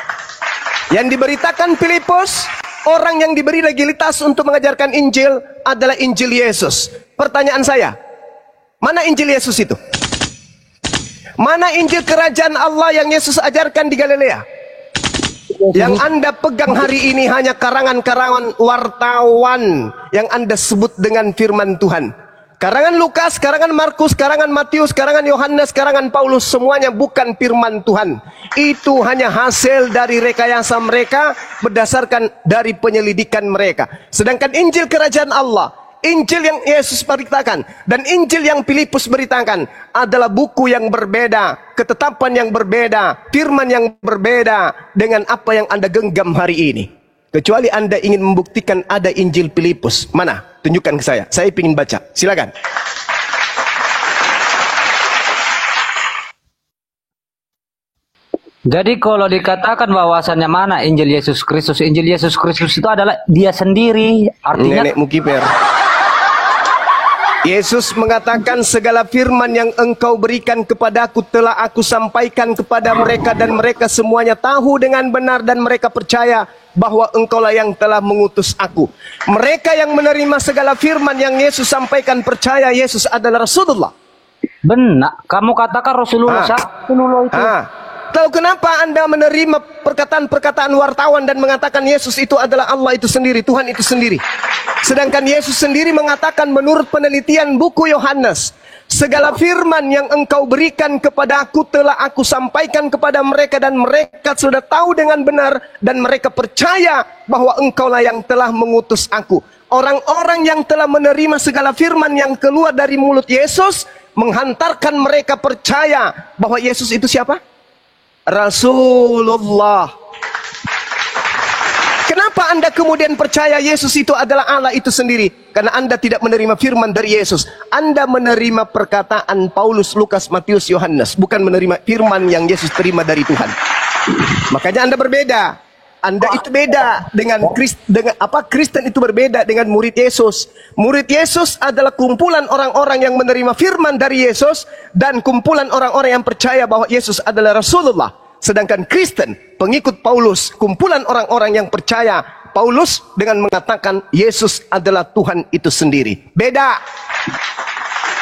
Yang diberitakan Filipus, orang yang diberi legalitas untuk mengajarkan Injil adalah Injil Yesus. Pertanyaan saya, mana Injil Yesus itu? Mana Injil kerajaan Allah yang Yesus ajarkan di Galilea? Yang Anda pegang hari ini hanya karangan-karangan wartawan yang Anda sebut dengan firman Tuhan. Karangan Lukas, karangan Markus, karangan Matius, karangan Yohanes, karangan Paulus, semuanya bukan firman Tuhan. Itu hanya hasil dari rekayasa mereka berdasarkan dari penyelidikan mereka. Sedangkan Injil kerajaan Allah, Injil yang Yesus beritakan dan Injil yang Filipus beritakan adalah buku yang berbeda, ketetapan yang berbeda, firman yang berbeda dengan apa yang Anda genggam hari ini. Kecuali Anda ingin membuktikan ada Injil Filipus. Mana? Tunjukkan ke saya ingin baca. Silakan. Jadi kalau dikatakan bahwasannya mana Injil Yesus Kristus itu adalah dia sendiri. Artinya Nenek Mukiper. Yesus mengatakan segala firman yang engkau berikan kepadaku telah aku sampaikan kepada mereka dan mereka semuanya tahu dengan benar dan mereka percaya bahwa engkaulah yang telah mengutus aku. Mereka yang menerima segala firman yang Yesus sampaikan percaya Yesus adalah Rasulullah. benar. Kamu katakan Rasulullah. Rasulullah itu. Tahu kenapa Anda menerima perkataan-perkataan wartawan dan mengatakan Yesus itu adalah Allah itu sendiri, Tuhan itu sendiri. Sedangkan Yesus sendiri mengatakan menurut penelitian buku Yohanes, segala firman yang engkau berikan kepada aku telah aku sampaikan kepada mereka dan mereka sudah tahu dengan benar dan mereka percaya bahwa engkaulah yang telah mengutus aku. Orang-orang yang telah menerima segala firman yang keluar dari mulut Yesus menghantarkan mereka percaya bahwa Yesus itu siapa? Rasulullah. Kenapa Anda kemudian percaya Yesus itu adalah Allah itu sendiri? Karena Anda tidak menerima firman dari Yesus. Anda menerima perkataan Paulus, Lukas, Matius, Yohanes, bukan menerima firman yang Yesus terima dari Tuhan. Makanya Anda berbeda. Anda itu beda dengan Kristen itu berbeda dengan murid Yesus. Murid Yesus adalah kumpulan orang-orang yang menerima firman dari Yesus dan kumpulan orang-orang yang percaya bahwa Yesus adalah Rasulullah. Sedangkan Kristen, pengikut Paulus, kumpulan orang-orang yang percaya Paulus dengan mengatakan Yesus adalah Tuhan itu sendiri. Beda.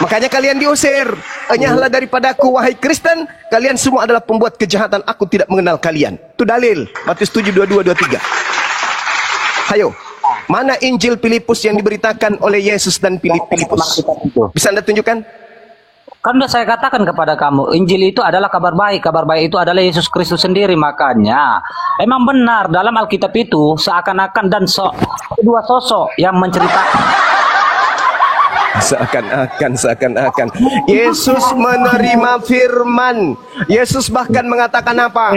Makanya kalian diusir. Enyahlah daripadaku wahai Kristen, kalian semua adalah pembuat kejahatan, aku tidak mengenal kalian. Itu dalil Matius 7, 22, 23. Hayo, mana Injil Filipus yang diberitakan oleh Yesus dan Filipus? Bisa Anda tunjukkan? Kan sudah saya katakan kepada kamu, Injil itu adalah kabar baik. Kabar baik itu adalah Yesus Kristus sendiri. Makanya, emang benar dalam Alkitab itu seakan-akan dan kedua sosok yang menceritakan. Seakan-akan Yesus menerima firman. Yesus bahkan mengatakan apa?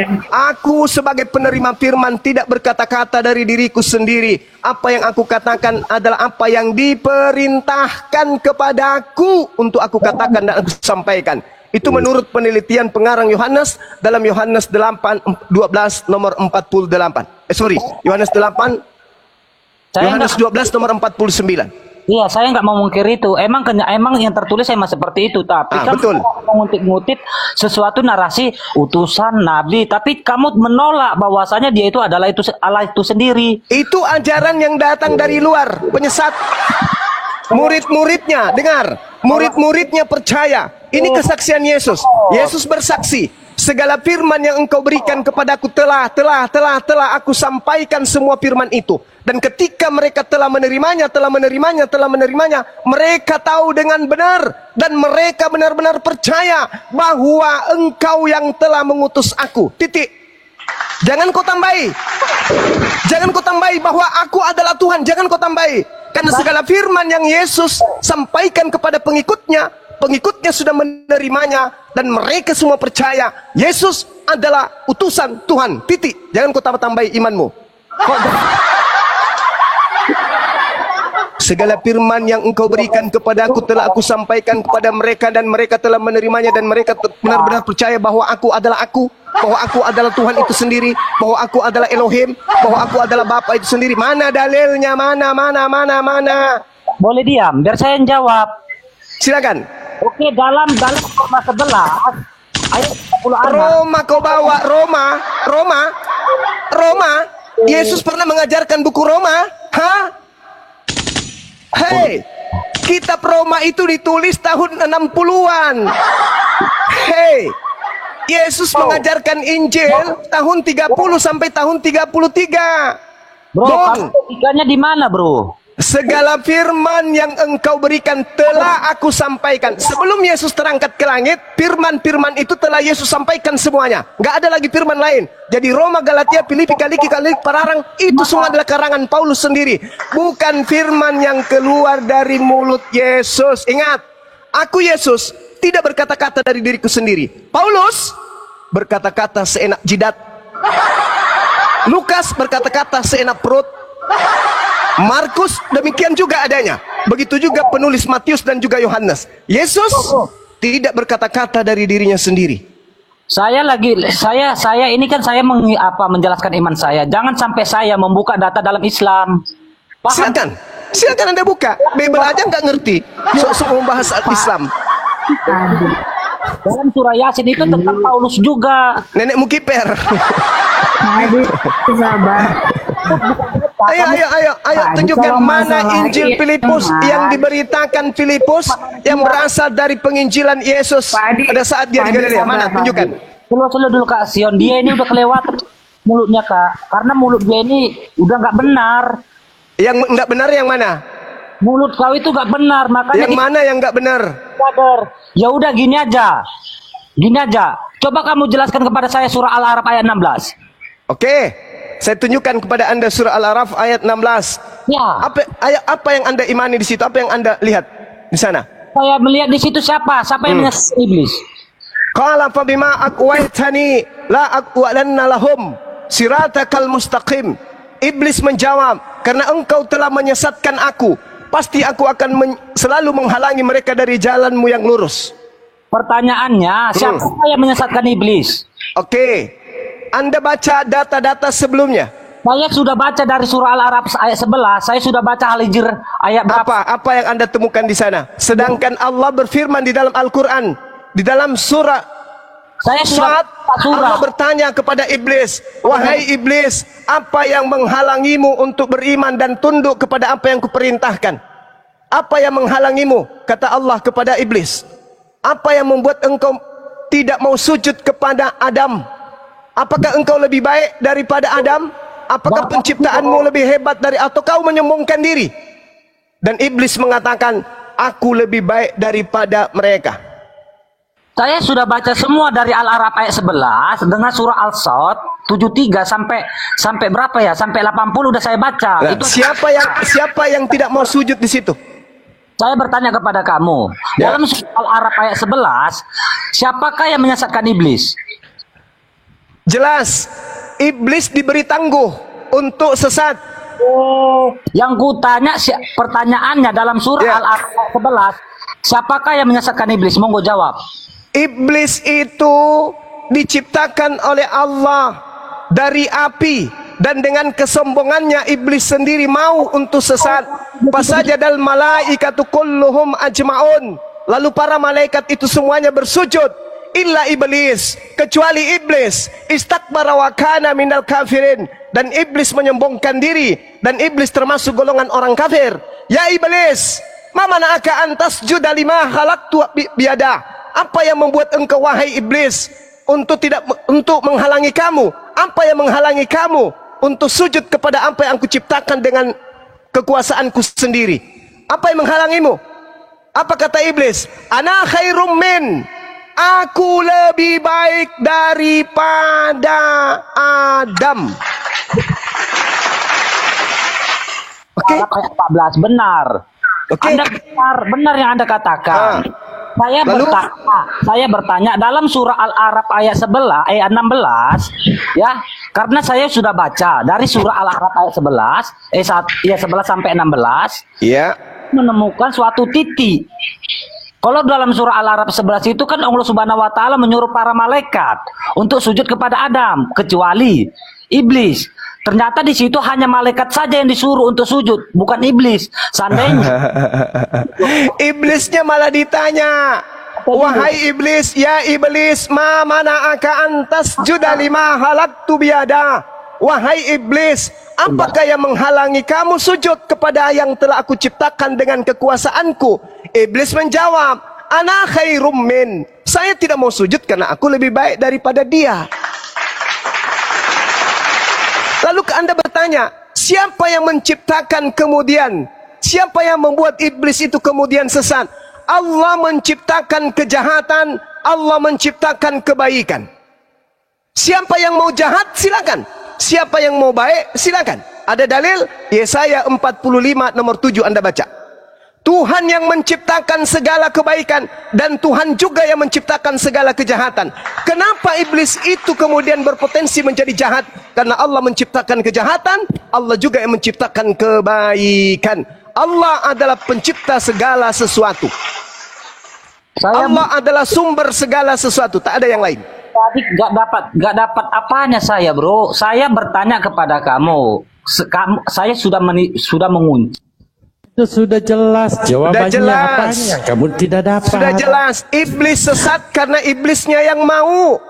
Aku sebagai penerima firman tidak berkata-kata dari diriku sendiri. Apa yang aku katakan adalah apa yang diperintahkan kepadaku untuk aku katakan dan aku sampaikan. Itu menurut penelitian pengarang Yohanes dalam Yohanes 8:12 nomor 48. Yohanes 8 Yohanes 12 nomor 49. Iya, saya nggak mau mengkir itu. Emang yang tertulis emang seperti itu. Tapi kamu betul. mengutip-ngutip sesuatu narasi utusan Nabi. Tapi kamu menolak bahwasanya dia itu adalah Allah itu sendiri. Itu ajaran yang datang dari luar, penyesat. Murid-muridnya, dengar. Murid-muridnya percaya. Ini kesaksian Yesus. Yesus bersaksi. Segala firman yang engkau berikan kepadaku telah aku sampaikan semua firman itu. Dan ketika mereka telah menerimanya, mereka tahu dengan benar. Dan mereka benar-benar percaya bahwa engkau yang telah mengutus aku. Titik. Jangan kau tambahi. Jangan kau tambahi bahwa aku adalah Tuhan. Jangan kau tambahi. Karena segala firman yang Yesus sampaikan kepada pengikutnya sudah menerimanya. Dan mereka semua percaya Yesus adalah utusan Tuhan. Titik. Jangan kau tambah-tambahi imanmu. Segala firman yang engkau berikan kepadaku telah aku sampaikan kepada mereka dan mereka telah menerimanya dan mereka benar-benar percaya bahwa aku adalah aku, bahwa aku adalah Tuhan itu sendiri, bahwa aku adalah Elohim, bahwa aku adalah Bapa itu sendiri. Mana dalilnya? Mana? Boleh diam, biar saya yang jawab. Silakan. Oke, dalam Roma 11 ayat 36. Roma kau bawa, Roma. Yesus pernah mengajarkan buku Roma? Hah? Hei, kitab Roma itu ditulis tahun 60-an. Hei, Yesus mengajarkan Injil tahun 30 sampai tahun 33. Bro, ikannya di mana, bro? Segala firman yang engkau berikan telah aku sampaikan. Sebelum Yesus terangkat ke langit, firman-firman itu telah Yesus sampaikan semuanya. Nggak ada lagi firman lain. Jadi Roma, Galatia, Filipi, Kaliki, Pararang, itu semua adalah karangan Paulus sendiri. Bukan firman yang keluar dari mulut Yesus. Ingat, aku Yesus tidak berkata-kata dari diriku sendiri. Paulus berkata-kata seenak jidat. Lukas berkata-kata seenak perut. Markus demikian juga adanya. Begitu juga penulis Matius dan juga Yohanes. Yesus tidak berkata-kata dari dirinya sendiri. Saya ini kan saya menjelaskan iman saya. Jangan sampai saya membuka data dalam Islam. Paham? Silakan Anda buka. Bible aja nggak ngerti. Sok membahas Islam. Dalam surah Yasin itu tentang Paulus juga. Nenek Mukiper. Sabar. Ayo tunjukkan mana Injil Filipus yang diberitakan Filipus yang berasal dari penginjilan Yesus pada saat dia di Galilea. Mana? Tunjukkan. Slow dulu Kak Sion. Dia ini udah kelewatan mulutnya Kak. Karena mulut dia ini udah nggak benar. Yang nggak benar yang mana? Mulut kau itu nggak benar. Makanya Yang mana yang nggak benar? sadar. Ya udah gini aja. Gini aja. Coba kamu jelaskan kepada saya surah Al-A'raf ayat 16. Oke, saya tunjukkan kepada Anda surah Al-A'raf ayat 16. Ya. Apa yang Anda imani di situ? Apa yang Anda lihat di sana? Saya melihat di situ siapa? Siapa yang menyesat iblis? Qala fa bima aqwaitani la aqwalanna lahum siratakal mustaqim. Iblis menjawab, karena engkau telah menyesatkan aku, pasti aku akan selalu menghalangi mereka dari jalanmu yang lurus. Pertanyaannya, siapa yang menyesatkan iblis? Oke, Anda baca data-data sebelumnya. Saya sudah baca dari surah Al-A'raf ayat 11. Saya sudah baca Al-Hijr ayat berapa? Apa yang Anda temukan di sana? Sedangkan Allah berfirman di dalam Al-Quran, di dalam surah Saya sudah Sad, baca surah. Allah bertanya kepada iblis, wahai iblis, apa yang menghalangimu untuk beriman dan tunduk kepada apa yang kuperintahkan? Apa yang menghalangimu? Kata Allah kepada iblis, apa yang membuat engkau tidak mau sujud kepada Adam? Apakah engkau lebih baik daripada Adam? Apakah penciptaanmu lebih hebat dari, atau kau menyombongkan diri? Dan iblis mengatakan, aku lebih baik daripada mereka. Saya sudah baca semua dari Al-A'raf ayat 11 dengan surah Al-Sad 73 sampai berapa ya? Sampai 80 udah saya baca. Nah, Itu siapa yang tidak mau sujud di situ? saya bertanya kepada kamu. Ya. Dalam surah Al-A'raf ayat 11, siapakah yang menyesatkan iblis? Jelas, iblis diberi tangguh untuk sesat. Yang kutanya pertanyaannya dalam surah Ya. Al-A'raf ayat 11, siapakah yang menyesatkan iblis? Monggo jawab. Iblis itu diciptakan oleh Allah dari api, dan dengan kesombongannya iblis sendiri mau untuk sesat. Fasajadal malaikatu kulluhum ajmaun. Lalu para malaikat itu semuanya bersujud illa iblis, kecuali iblis. Istakbara wa kana minal kafirin, dan iblis menyombongkan diri, dan iblis termasuk golongan orang kafir. Ya iblis, ma mana'aka antas juda lima khalaqtu biada. Apa yang membuat engkau wahai iblis untuk menghalangi kamu? Apa yang menghalangi kamu untuk sujud kepada apa yang aku ciptakan dengan kekuasaanku sendiri? Apa yang menghalangimu? Apa kata iblis? Ana khairum min. Aku lebih baik daripada Adam. Oke. Ayat 14 benar. Oke. Anda benar yang Anda katakan. Saya bertanya dalam surah Al-A'raf ayat 11 ayat 16 ya, karena saya sudah baca dari surah Al-A'raf ayat 11 sampai 16 Ya. menemukan suatu titik. Kalau dalam surah Al-A'raf 11 itu kan Allah Subhanahu wa taala menyuruh para malaikat untuk sujud kepada Adam kecuali iblis. Ternyata di situ hanya malaikat saja yang disuruh untuk sujud, bukan iblis. Seandainya iblisnya malah ditanya, wahai iblis, ya iblis, ma mana'aka antas juda lima halaktu biada. Wahai iblis, apakah yang menghalangi kamu sujud kepada yang telah aku ciptakan dengan kekuasaanku? Iblis menjawab, ana khairum min. Saya tidak mau sujud karena aku lebih baik daripada dia. Lalu Anda bertanya, siapa yang menciptakan kemudian? Siapa yang membuat iblis itu kemudian sesat? Allah menciptakan kejahatan, Allah menciptakan kebaikan. Siapa yang mau jahat, silakan. Siapa yang mau baik, silakan. Ada dalil? Yesaya 45 nomor 7 Anda baca. Tuhan yang menciptakan segala kebaikan, dan Tuhan juga yang menciptakan segala kejahatan. Kenapa iblis itu kemudian berpotensi menjadi jahat? Karena Allah menciptakan kejahatan, Allah juga yang menciptakan kebaikan. Allah adalah pencipta segala sesuatu. Allah adalah sumber segala sesuatu, tak ada yang lain. tadi nggak dapat apanya saya, bro. Saya bertanya kepada kamu. Saya sudah mengunci. Itu sudah jelas jawabannya. jelas. Apanya yang kamu tidak dapat? Sudah jelas, iblis sesat karena iblisnya yang mau.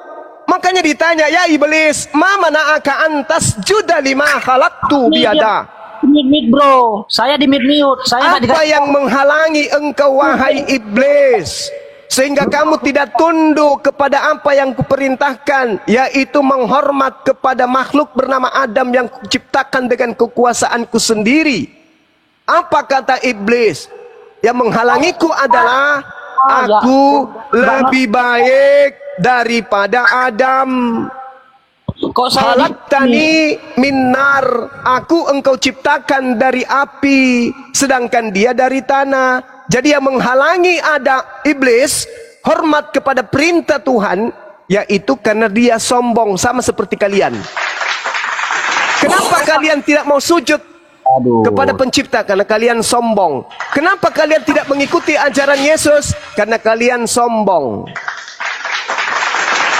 Makanya ditanya, ya iblis, ma mana'aka antas juda lima khalaqtu biada. Mute, bro. Saya di mute. Saya Apa yang menghalangi engkau wahai iblis sehingga kamu tidak tunduk kepada apa yang kuperintahkan, yaitu menghormat kepada makhluk bernama Adam yang kuciptakan dengan kekuasaanku sendiri. Apa kata iblis? Yang menghalangiku adalah aku lebih baik daripada Adam. Kok saya Halaktani minnar, aku engkau ciptakan dari api, sedangkan dia dari tanah. Jadi yang menghalangi ada iblis hormat kepada perintah Tuhan, yaitu karena dia sombong, sama seperti kalian. Kenapa kalian tidak mau sujud kepada pencipta? Karena kalian sombong. Kenapa kalian tidak mengikuti ajaran Yesus? Karena kalian sombong.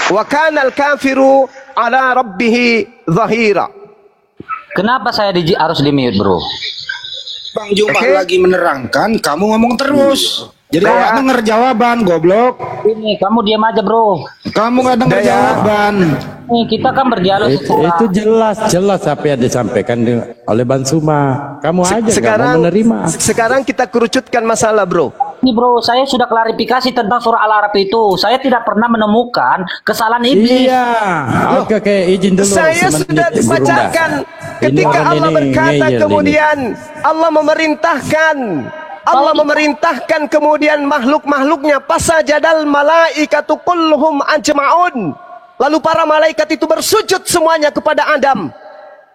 Wa kanal kafiru ala rabbihi zahira. Kenapa saya harus di-mute, bro? Bang Juma lagi menerangkan, kamu ngomong terus. Jadi Daya. nggak denger jawaban, goblok. Ini kamu diam aja, bro. Kamu nggak denger Daya. jawaban. Nih, kita kan berdialog Itu jelas apa yang disampaikan oleh Bang Suma. Kamu aja nggak mau menerima. Sekarang kita kerucutkan masalah, bro. Ini, bro, saya sudah klarifikasi tentang surah Al-Araf itu. Saya tidak pernah menemukan kesalahan iblis. Iya. Oke, izin dulu. Saya sudah dibacakan ketika Allah berkata kemudian Allah memerintahkan kemudian makhluk-makhluknya pasajadal malaikatu kulluhum ajma'un. Lalu para malaikat itu bersujud semuanya kepada Adam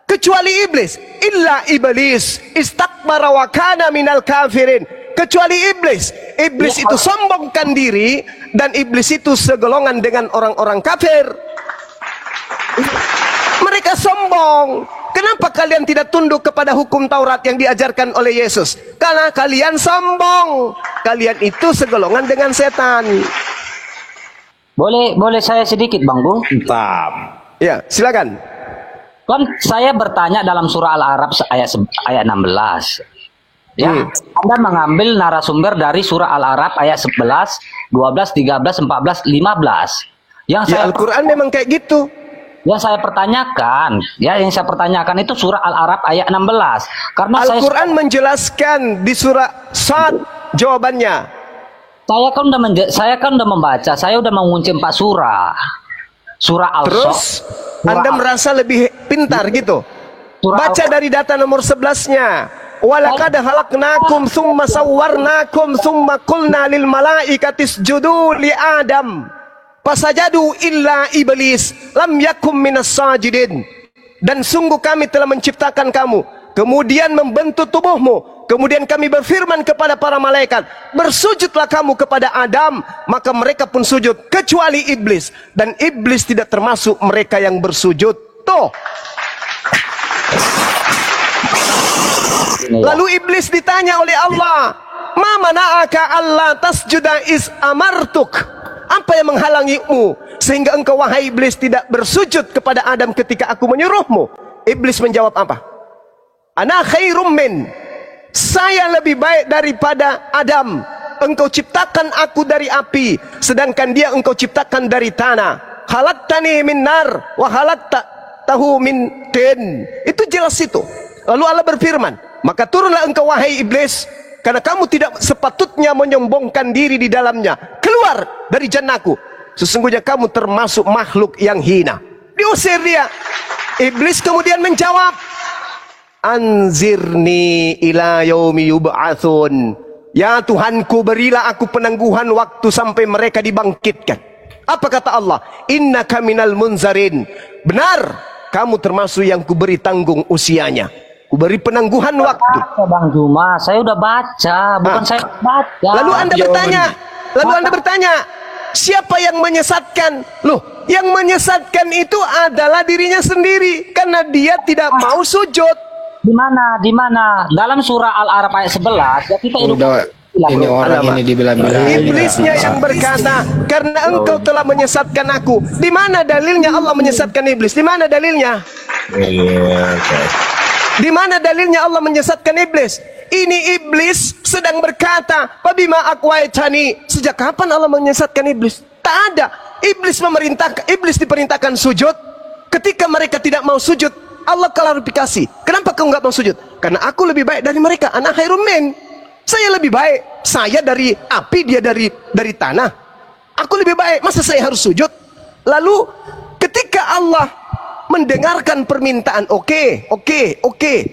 kecuali iblis. Illa iblis istakbara wa kana minal kafirin. Kecuali iblis. Iblis itu sombongkan diri, dan iblis itu segolongan dengan orang-orang kafir. Mereka sombong. Kenapa kalian tidak tunduk kepada hukum Taurat yang diajarkan oleh Yesus? Karena kalian sombong. Kalian itu segolongan dengan setan. Boleh saya sedikit, Bang Bung? Mantap. Ya, silakan. Kan saya bertanya dalam surah Al-Araf ayat 16. Ya, Anda mengambil narasumber dari surah Al-Araf ayat 11, 12, 13, 14, 15. Ya, Al-Quran memang kayak gitu. Yang saya pertanyakan itu surah Al-Araf ayat 16. Karena Al-Quran menjelaskan di surah Sad jawabannya. Saya kan udah membaca, saya udah mengunci 4 surah. Surah Al-Sad. Terus Anda merasa lebih pintar gitu. Baca dari data nomor 11-nya. Walaqad khalaqnakum tsumma sawwarnakum tsumma qulna lil malaikati isjudu li Adam. Fasajadu illa iblis lam yakum minas sajidin. Dan sungguh kami telah menciptakan kamu, kemudian membentuk tubuhmu, kemudian kami berfirman kepada para malaikat, bersujudlah kamu kepada Adam, maka mereka pun sujud kecuali iblis, dan iblis tidak termasuk mereka yang bersujud. Tuh. Lalu iblis ditanya oleh Allah, "Ma mana'aka alla tasjuda is amartuk?" Apa yang menghalangimu sehingga engkau wahai iblis tidak bersujud kepada Adam ketika aku menyuruhmu? Iblis menjawab apa? Ana khairum min. Saya lebih baik daripada Adam. Engkau ciptakan aku dari api, sedangkan dia engkau ciptakan dari tanah. Khalaqtani min nar wa khalaqtahu min tin. Itu jelas itu. Lalu Allah berfirman, maka turunlah engkau wahai iblis, karena kamu tidak sepatutnya menyombongkan diri di dalamnya. Keluar dari jannahku. Sesungguhnya kamu termasuk makhluk yang hina. Diusir dia. Iblis kemudian menjawab, anzirni ila yaumi yub'atsun. Ya Tuhanku, berilah aku penangguhan waktu sampai mereka dibangkitkan. Apa kata Allah? Innaka minal munzarin. Benar, kamu termasuk yang kuberi tanggung usianya. Kuberi penangguhan waktu. Bang Juma, saya udah baca, bukan saya baca. Lalu Anda bertanya, siapa yang menyesatkan? Loh, yang menyesatkan itu adalah dirinya sendiri, karena dia tidak mau sujud. Di mana? Dalam surah Al-Araf ayat 11, ya kita Ini orang ini dibilang-bilang. Iblisnya yang berkata, karena engkau telah menyesatkan aku. Di mana dalilnya Allah menyesatkan iblis? Di mana dalilnya? Di mana dalilnya Allah menyesatkan iblis? Ini iblis sedang berkata, "Pabima aqwaitani." Sejak kapan Allah menyesatkan iblis? Tak ada. Iblis diperintahkan sujud. Ketika mereka tidak mau sujud, Allah klarifikasi. Kenapa kau enggak mau sujud? Karena aku lebih baik dari mereka. Ana khairum min. Saya lebih baik. Saya dari api, dia dari tanah. Aku lebih baik, masa saya harus sujud? Lalu ketika Allah mendengarkan permintaan, oke,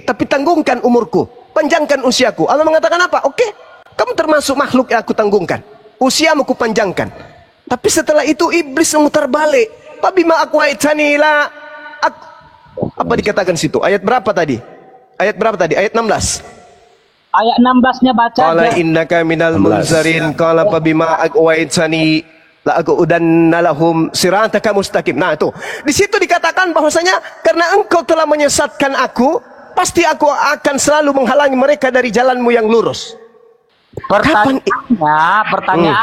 tapi tanggungkan umurku, panjangkan usiaku. Allah mengatakan apa? Oke, kamu termasuk makhluk yang aku tanggungkan, usiamu ku panjangkan. Tapi setelah itu iblis memutar balik. Fabima aqwaitani la apa dikatakan situ? Ayat berapa tadi? Ayat 16. Ayat 16-nya baca Qala aja. innaka minal munzarin qala fabima aqwaitani la aqudanna lahum sirataka mustaqim. Nah, itu. Di situ dikatakan bahwasanya karena engkau telah menyesatkan aku, pasti aku akan selalu menghalangi mereka dari jalanmu yang lurus. Pertanyaannya,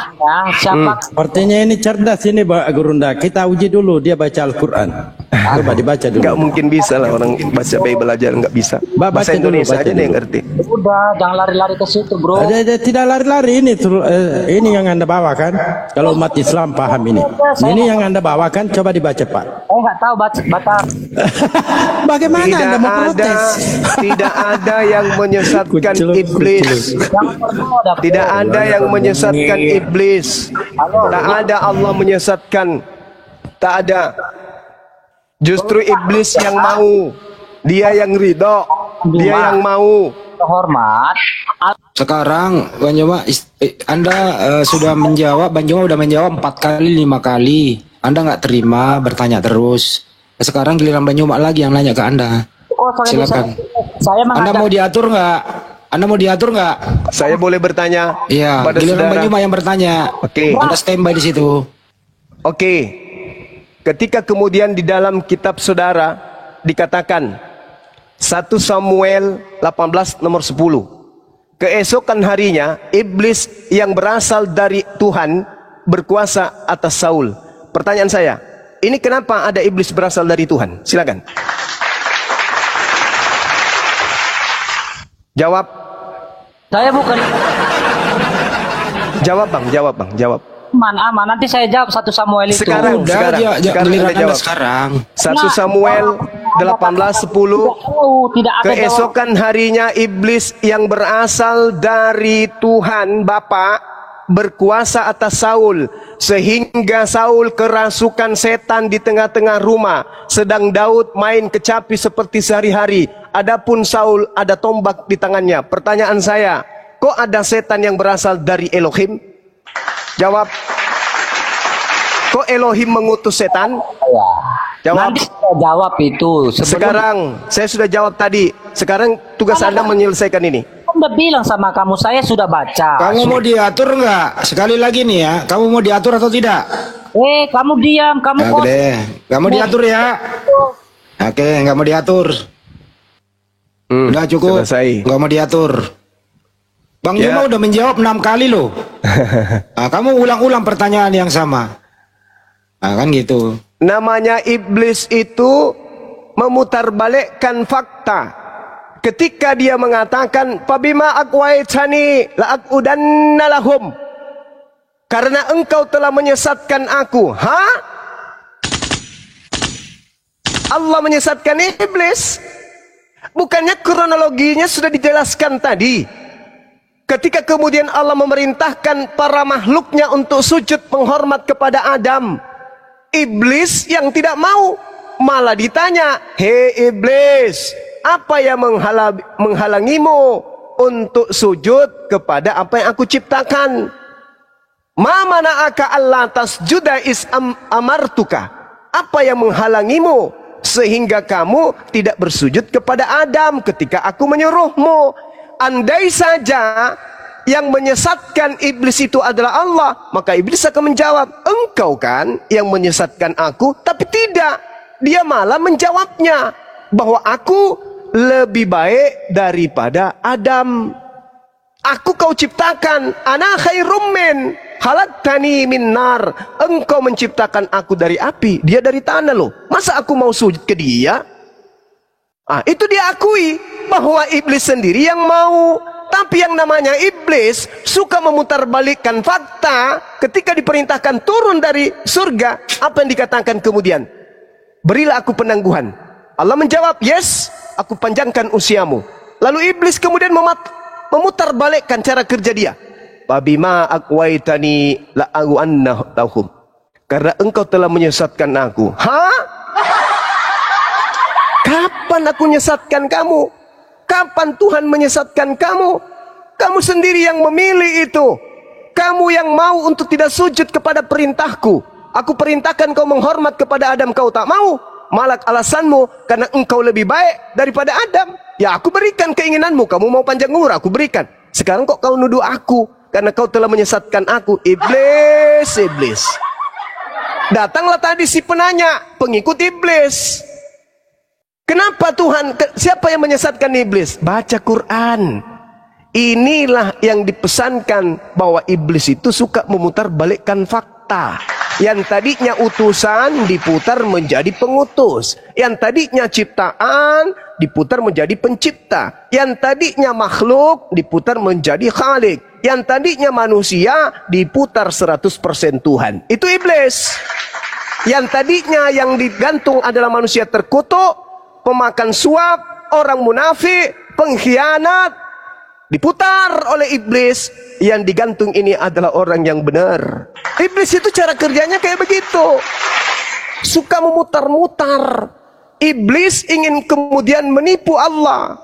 siapa? Sepertinya ini cerdas ini Pak Gurunda. Kita uji dulu dia baca Al-Quran. Coba dibaca dulu. Enggak mungkin bisa lah orang baca Bible aja enggak bisa. Baca Bahasa dulu, Indonesia baca aja nih yang dulu. ngerti. Udah, jangan lari-lari ke situ, bro. Tidak lari-lari ini yang Anda bawakan. Kalau umat Islam paham ini. Ini yang Anda bawakan, coba dibaca Pak. Saya nggak tahu baca. Bagaimana Anda mau protes? Tidak ada yang menyesatkan Kucel, iblis. Tidak ada yang menyesatkan iblis. Tak ada Allah menyesatkan. Tak ada. Justru iblis yang mau. Dia yang ridho. Dia yang mau. Hormat. Sekarang Bang Joma, Anda sudah menjawab, Bang Joma sudah menjawab 4 kali, 5 kali. Anda nggak terima, bertanya terus. Sekarang giliran Bang Joma lagi yang nanya ke Anda. Silakan. Saya Anda mau diatur nggak? Anda mau diatur nggak? Saya boleh bertanya? Iya, pada giliran saudara? Bang Joma yang bertanya. Oke. Anda standby di situ. Oke. Ketika kemudian di dalam kitab saudara dikatakan 1 Samuel 18 nomor 10. Keesokan harinya iblis yang berasal dari Tuhan berkuasa atas Saul. Pertanyaan saya, ini kenapa ada iblis berasal dari Tuhan? Silakan. Jawab. Saya bukan Jawab bang, jawab. aman. Nanti saya jawab 1 Samuel itu. Sekarang Giliran Anda Anda jawab. sekarang. 1 Samuel 18:10. Tidak ada Keesokan harinya iblis yang berasal dari Tuhan Bapa berkuasa atas Saul, sehingga Saul kerasukan setan di tengah-tengah rumah, sedang Daud main kecapi seperti sehari-hari. Adapun Saul ada tombak di tangannya. Pertanyaan saya, kok ada setan yang berasal dari Elohim? Jawab. Kok Elohim mengutus setan? Jawab. Nanti saya jawab itu. Sekarang saya sudah jawab tadi. Sekarang tugas Anda menyelesaikan ini. Udah bilang sama kamu, saya sudah baca. Kamu mau diatur nggak? Sekali lagi nih ya, kamu mau diatur atau tidak? Kamu diam, kamu Nah, kok. deh. Kamu diatur ya? Oke, nggak mau diatur. Udah cukup. Selesai. Nggak mau diatur. Bang Ya. Juma udah menjawab 6 kali loh. Nah, kamu ulang-ulang pertanyaan yang sama. Nah, kan gitu. Namanya iblis itu memutarbalikkan fakta. Ketika dia mengatakan fabima aqwaitani la aqudanna lahum. Karena engkau telah menyesatkan aku. Allah menyesatkan iblis. Bukannya kronologinya sudah dijelaskan tadi. Ketika kemudian Allah memerintahkan para makhluknya untuk sujud menghormat kepada Adam, iblis yang tidak mau malah ditanya, "Hei iblis, apa yang menghalangimu untuk sujud kepada apa yang aku ciptakan? Ma mana'aka alla tasjuda is amartuka?" Apa yang menghalangimu sehingga kamu tidak bersujud kepada Adam ketika aku menyuruhmu? Andai saja yang menyesatkan iblis itu adalah Allah, maka iblis akan menjawab, engkau kan yang menyesatkan aku. Tapi tidak, dia malah menjawabnya bahwa aku lebih baik daripada Adam. Aku kau ciptakan, ana khairum min khalaqtani min nar. Engkau menciptakan aku dari api, dia dari tanah loh. Masa aku mau sujud ke dia? Itu diakui bahwa iblis sendiri yang mau. Tapi yang namanya iblis suka memutarbalikkan fakta. Ketika diperintahkan turun dari surga, apa yang dikatakan kemudian? Berilah aku penangguhan. Allah menjawab, yes, aku panjangkan usiamu. Lalu iblis kemudian memutarbalikkan cara kerja dia. Fabima aqwaitani la'aghwannahum. Karena engkau telah menyesatkan aku. Hah? Kapan aku menyesatkan kamu? Kapan Tuhan menyesatkan kamu? Kamu sendiri yang memilih itu. Kamu yang mau untuk tidak sujud kepada perintahku. Aku perintahkan kau menghormat kepada Adam, kau tak mau. Malah alasanmu karena engkau lebih baik daripada Adam. Ya aku berikan keinginanmu. Kamu mau panjang umur, aku berikan. Sekarang kok kau nuduh aku karena kau telah menyesatkan aku. Iblis, iblis. Datanglah tadi si penanya, pengikut iblis. Kenapa Tuhan, siapa yang menyesatkan iblis? Baca Quran. Inilah yang dipesankan bahwa iblis itu suka memutarbalikkan fakta. Yang tadinya utusan diputar menjadi pengutus. Yang tadinya ciptaan diputar menjadi pencipta. Yang tadinya makhluk diputar menjadi khalik. Yang tadinya manusia diputar 100% Tuhan. Itu iblis. Yang tadinya yang digantung adalah manusia terkutuk, pemakan suap, orang munafik, pengkhianat, diputar oleh iblis. Yang digantung ini adalah orang yang benar. Iblis itu cara kerjanya kayak begitu, suka memutar-mutar. Iblis ingin kemudian menipu Allah,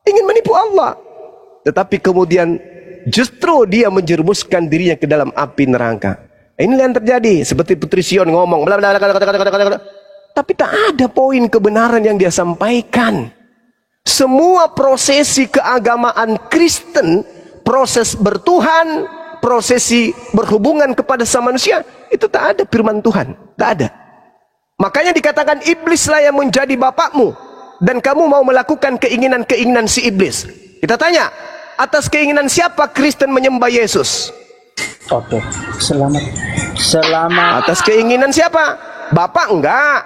ingin menipu Allah, tetapi kemudian justru dia menjerumuskan dirinya ke dalam api neraka. Inilah yang terjadi. Seperti Putri Sion ngomong bla bla bla, tapi tak ada poin kebenaran yang dia sampaikan. Semua prosesi keagamaan Kristen, proses bertuhan, prosesi berhubungan kepada sama manusia, itu tak ada firman Tuhan, tak ada. Makanya dikatakan iblislah yang menjadi bapakmu, dan kamu mau melakukan keinginan-keinginan si iblis. Kita tanya, atas keinginan siapa Kristen menyembah Yesus? Oke, selamat. Atas keinginan siapa? Bapak enggak.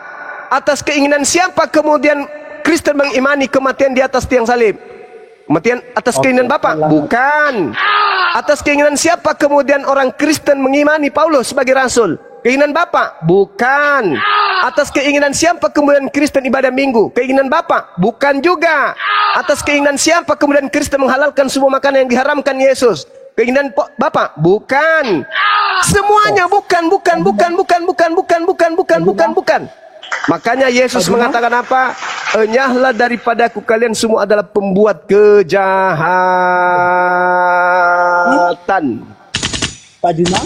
Atas keinginan siapa kemudian Kristen mengimani kematian di atas tiang salib? Kematian atas keinginan Bapak? Bukan. Atas keinginan siapa kemudian orang Kristen mengimani Paulus sebagai rasul? Keinginan Bapak? Bukan. Atas keinginan siapa kemudian Kristen ibadah minggu? Keinginan Bapak? Bukan juga. Atas keinginan siapa kemudian Kristen menghalalkan semua makanan yang diharamkan Yesus? Keinginan Bapak? Bukan. Semuanya bukan. Makanya Yesus mengatakan apa? Enyahlah daripadaku, kalian semua adalah pembuat kejahatan. Pak Juma?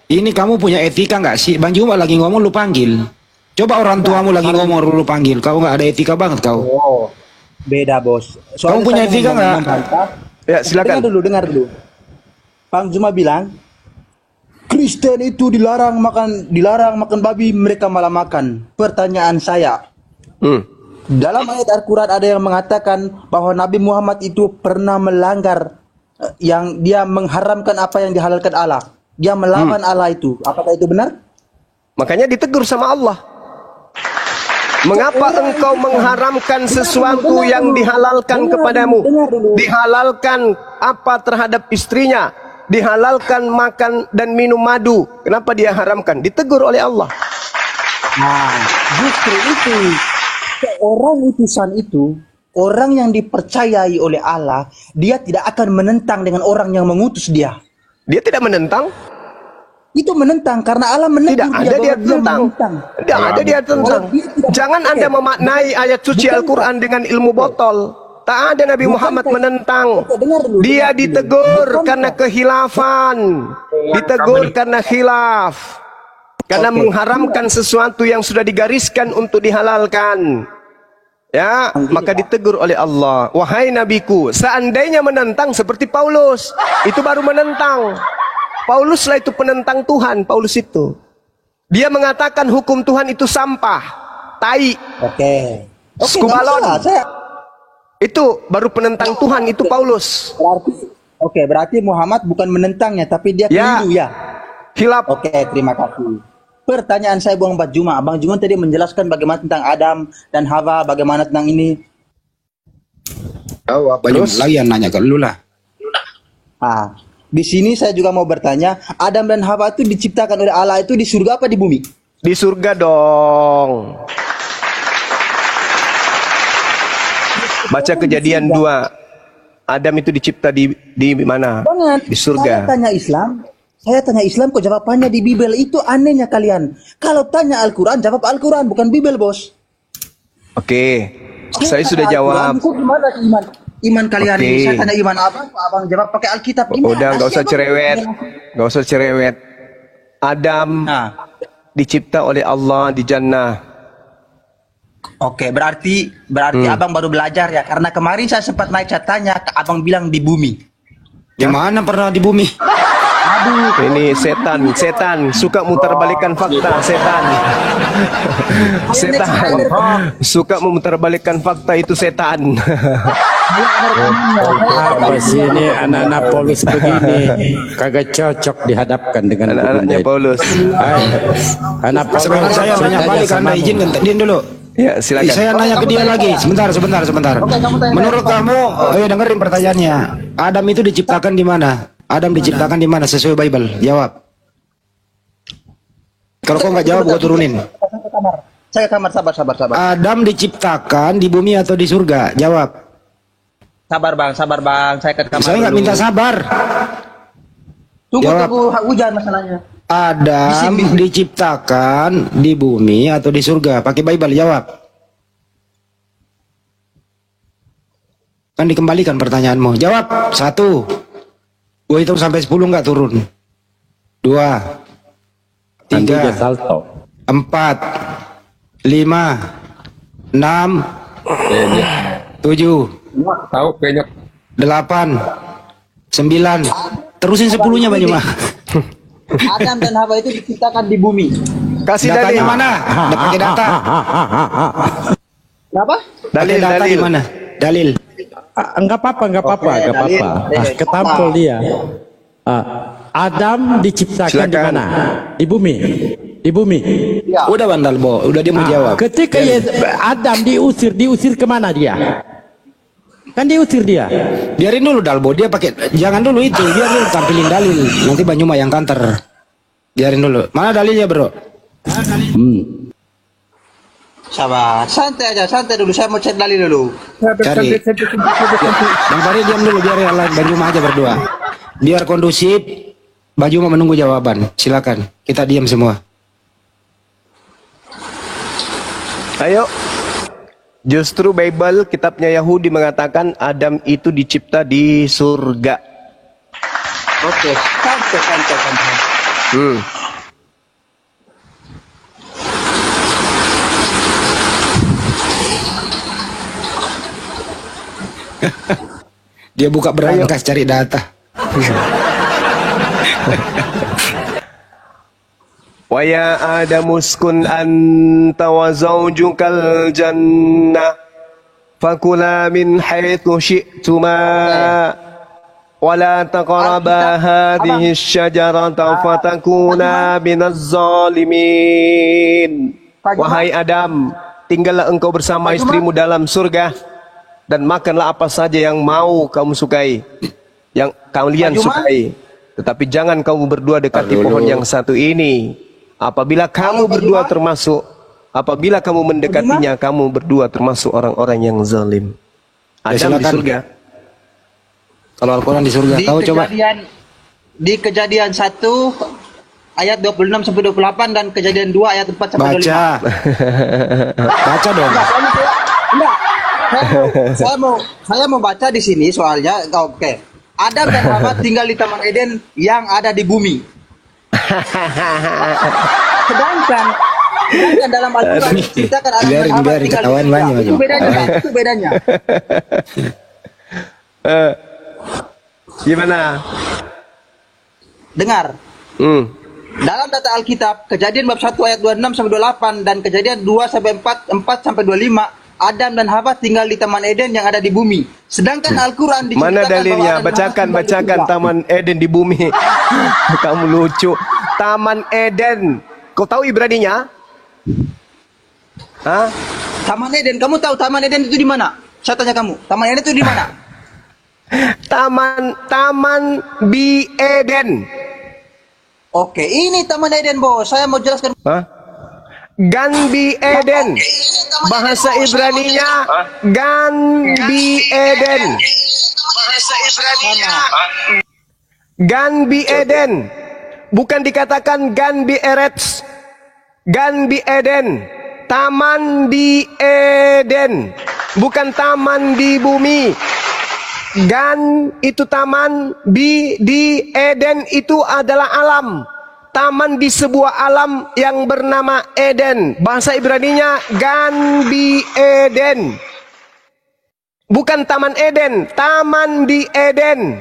Ini kamu punya etika nggak sih? Bang Juma lagi ngomong lu panggil. Coba orang tuamu lagi ngomong lu panggil. Kau nggak ada etika banget kau. Oh, beda bos. Kamu punya etika nggak? Ya silakan. Dengar dulu. Bang Juma bilang Kristen itu dilarang makan babi, mereka malah makan. Pertanyaan saya, dalam ayat Al-Quran ada yang mengatakan bahwa Nabi Muhammad itu pernah melanggar, yang dia mengharamkan apa yang dihalalkan Allah. Dia melawan Allah itu. Apakah itu benar? Makanya ditegur sama Allah. Mengapa engkau mengharamkan sesuatu yang dihalalkan kepadamu? Dihalalkan apa terhadap istrinya? Dihalalkan makan dan minum madu. Kenapa dia haramkan? Ditegur oleh Allah. Nah, justru itu orang utusan itu, orang yang dipercayai oleh Allah, dia tidak akan menentang dengan orang yang mengutus dia. Dia tidak menentang. Itu menentang karena Allah menegur tidak ada dia tentang. Tidak ada dia tentang. Jangan Anda memaknai ayat suci Al-Quran dengan ilmu botol. Tak ada Nabi Muhammad menentang. Dia ditegur karena kehilafan. Ditegur karena khilaf. Karena mengharamkan sesuatu yang sudah digariskan untuk dihalalkan. Ya, maka ditegur oleh Allah. Wahai nabiku, seandainya menentang seperti Paulus, itu baru menentang. Paulus lah itu penentang Tuhan. Paulus itu, dia mengatakan hukum Tuhan itu sampah, tai, skubalon. Itu baru penentang Tuhan, itu Paulus. Berarti Muhammad bukan menentangnya, tapi dia keliru ya. Hilaf. Terima kasih. Pertanyaan saya Bang Juma. Bang Juma tadi menjelaskan bagaimana tentang Adam dan Hawa, bagaimana tentang ini. Terus lagi yang nanya ke lu lah. Di sini saya juga mau bertanya, Adam dan Hawa itu diciptakan oleh Allah itu di surga apa di bumi? Di surga dong. Baca Kejadian 2. Adam itu dicipta di mana? Banget. Di surga. Saya tanya Islam kok jawabannya di Bible. Itu anehnya kalian. Kalau tanya Al-Quran, jawab Al-Quran, bukan Bible, bos. Oke. Saya sudah jawab. Kok gimana iman kalian Oke. ini? Saya tanya iman abang jawab pakai Alkitab. Gimana Udah, nggak usah sih, Abang? cerewet. Nggak usah cerewet. Adam dicipta oleh Allah di jannah. Oke, berarti abang baru belajar ya. Karena kemarin saya sempat naik, saya tanya, abang bilang di bumi. Yang mana pernah di bumi? Ini setan suka mutarbalikkan fakta, setan suka memutarbalikkan fakta, itu setan. Apa sih ini anak-anak Paulus begini? Kagak cocok dihadapkan dengan Anak-anaknya Paulus. Anak Paulus. Sekarang saya nanya balik, Anda izinkan diam dulu. Ya, silakan. Saya nanya ke dia lagi. Sebentar. Menurut kamu, dengerin pertanyaannya. Adam itu diciptakan di mana? Adam diciptakan di mana sesuai Bible? Jawab. Kalau kau nggak jawab, gua turunin. Saya ke kamar, sabar. Adam diciptakan di bumi atau di surga? Jawab. Sabar bang, saya ke kamar. Saya nggak dulu. minta sabar. Tunggu Jawab. hujan masalahnya. Adam diciptakan di bumi atau di surga? Pakai Bible, jawab. Kan dikembalikan pertanyaanmu. Jawab. 1. Gue hitung sampai 10 nggak turun. 2, 3, 4, 5, 6, 7, 8, 9. Terusin 10-nya Bang Juma. Adam dan Hawa itu diciptakan di bumi. Kasih Datanya dalil. mana? Pakai data. Kenapa? Dalil, Pakai data di dalil. mana? Dalil. Enggak apa-apa. Ketampil dia. Adam diciptakan di Silakan. mana? Di bumi. Udah Bandal Bo, udah dia mau jawab. Ketika Adam diusir kemana dia? Kan diusir dia. Biarin dulu Dalbo, dia pakai jangan dulu itu, biar dulu tampilin dalil. Nanti Banyuma yang kanter. Biarin dulu. Mana dalilnya, Bro? Sabar, santai dulu. Saya mau cek dalil dulu. Cari. Bang Fahri diam dulu, biar yang lain Banyuma aja berdua. Biar kondusif. Banyuma menunggu jawaban. Silakan. Kita diam semua. Ayo. Justru Bible, kitabnya Yahudi mengatakan Adam itu dicipta di surga. Oke, santai. Dia buka berangkas cari data. Wa ya Adamu uskun anta wa zawjukal jannah fakula min haitsu syi'tuma wa la taqraba hadhihi asy-syajarata fatakuna minaz zalimin. Wahai Adam, tinggallah engkau bersama istrimu dalam surga dan makanlah apa saja yang mau kamu sukai, yang kalian sukai. Tetapi jangan kamu berdua dekati pohon yang satu ini. Apabila kamu berdua mendekatinya, kamu berdua termasuk orang-orang yang zalim. Adam di surga. Kalau Al-Quran di surga, tahu coba. Di Kejadian 1 ayat 26 sampai 28 dan Kejadian 2 ayat 4 sampai 25. Baca. Baca dong. Enggak. Saya mau baca di sini soalnya. Oke. Adam dan Hawa tinggal di Taman Eden yang ada di bumi. Sedangkan dalam Al-Quran diceritakan Adam dan Hawa biarin, tinggal ketahuan di surga. banyak, Itu bedanya. Gimana? Dengar. Dalam data Alkitab, Kejadian bab 1 ayat 26 sampai 28 dan Kejadian 2 sampai 4 sampai 25, Adam dan Hawa tinggal di Taman Eden yang ada di bumi. Sedangkan Al-Quran diceritakan Mana dalilnya? bahwa Adam dan Hawa Bacakan tinggal di surga. Taman Eden di bumi. Kamu lucu. Taman Eden. Kau tahu Ibraninya? Hah? Taman Eden, kamu tahu Taman Eden itu di mana? Saya tanya kamu, Taman Eden itu di mana? Taman Bi Eden. Oke, ini Taman Eden, Bos. Saya mau jelaskan. Hah? Ganbi Eden. Bahasa Ibraninya Ganbi Eden. bahasa Ibrani-nya. Gan bi Eden. Bukan dikatakan Gan bi Eretz. Gan bi Eden. Taman di Eden. Bukan taman di bumi. Gan itu taman, bi di Eden itu adalah alam. Taman di sebuah alam yang bernama Eden. Bahasa Ibraninya Gan bi Eden. Bukan taman Eden, taman di Eden.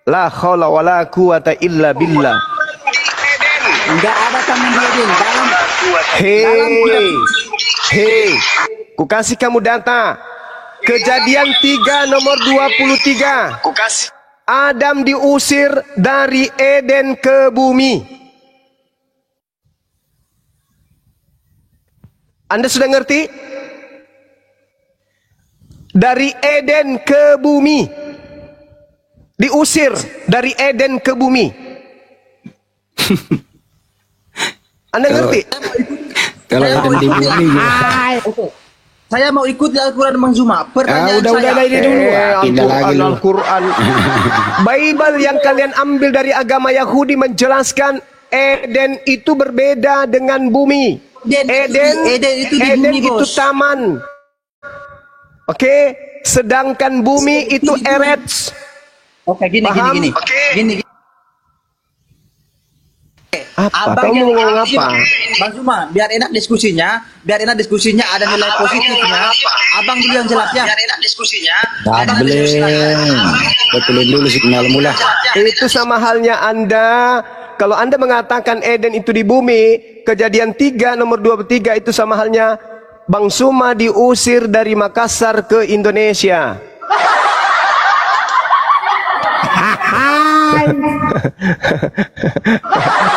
La haula wala quwata illa billah. Enggak ada taman di Eden. Hei, ku kasih kamu data. Kejadian 3 nomor 23. Adam diusir dari Eden ke bumi. Anda sudah ngerti? Dari Eden ke bumi. Diusir dari Eden ke bumi. Anda ngerti? Kalau Eden di bumi Saya mau ikut di Al-Quran Bang Zuma. Pertanyaan udah ini dulu. Pindah lagi lu. Al-Quran. Bible yang kalian ambil dari agama Yahudi menjelaskan Eden itu berbeda dengan bumi. Eden itu taman. Oke, sedangkan bumi itu Eretz. Oke, gini. Apa? Abang Kamu ngomong apa? Bang Zuma, biar enak diskusinya, ada nilai positifnya. Abang dulu yang jelas ya. Biar enak diskusinya. Betulin dulu signal mula. Itu sama halnya Anda. Kalau Anda mengatakan Eden itu di bumi, Kejadian 3 nomor 23 itu sama halnya Bang Zuma diusir dari Makassar ke Indonesia.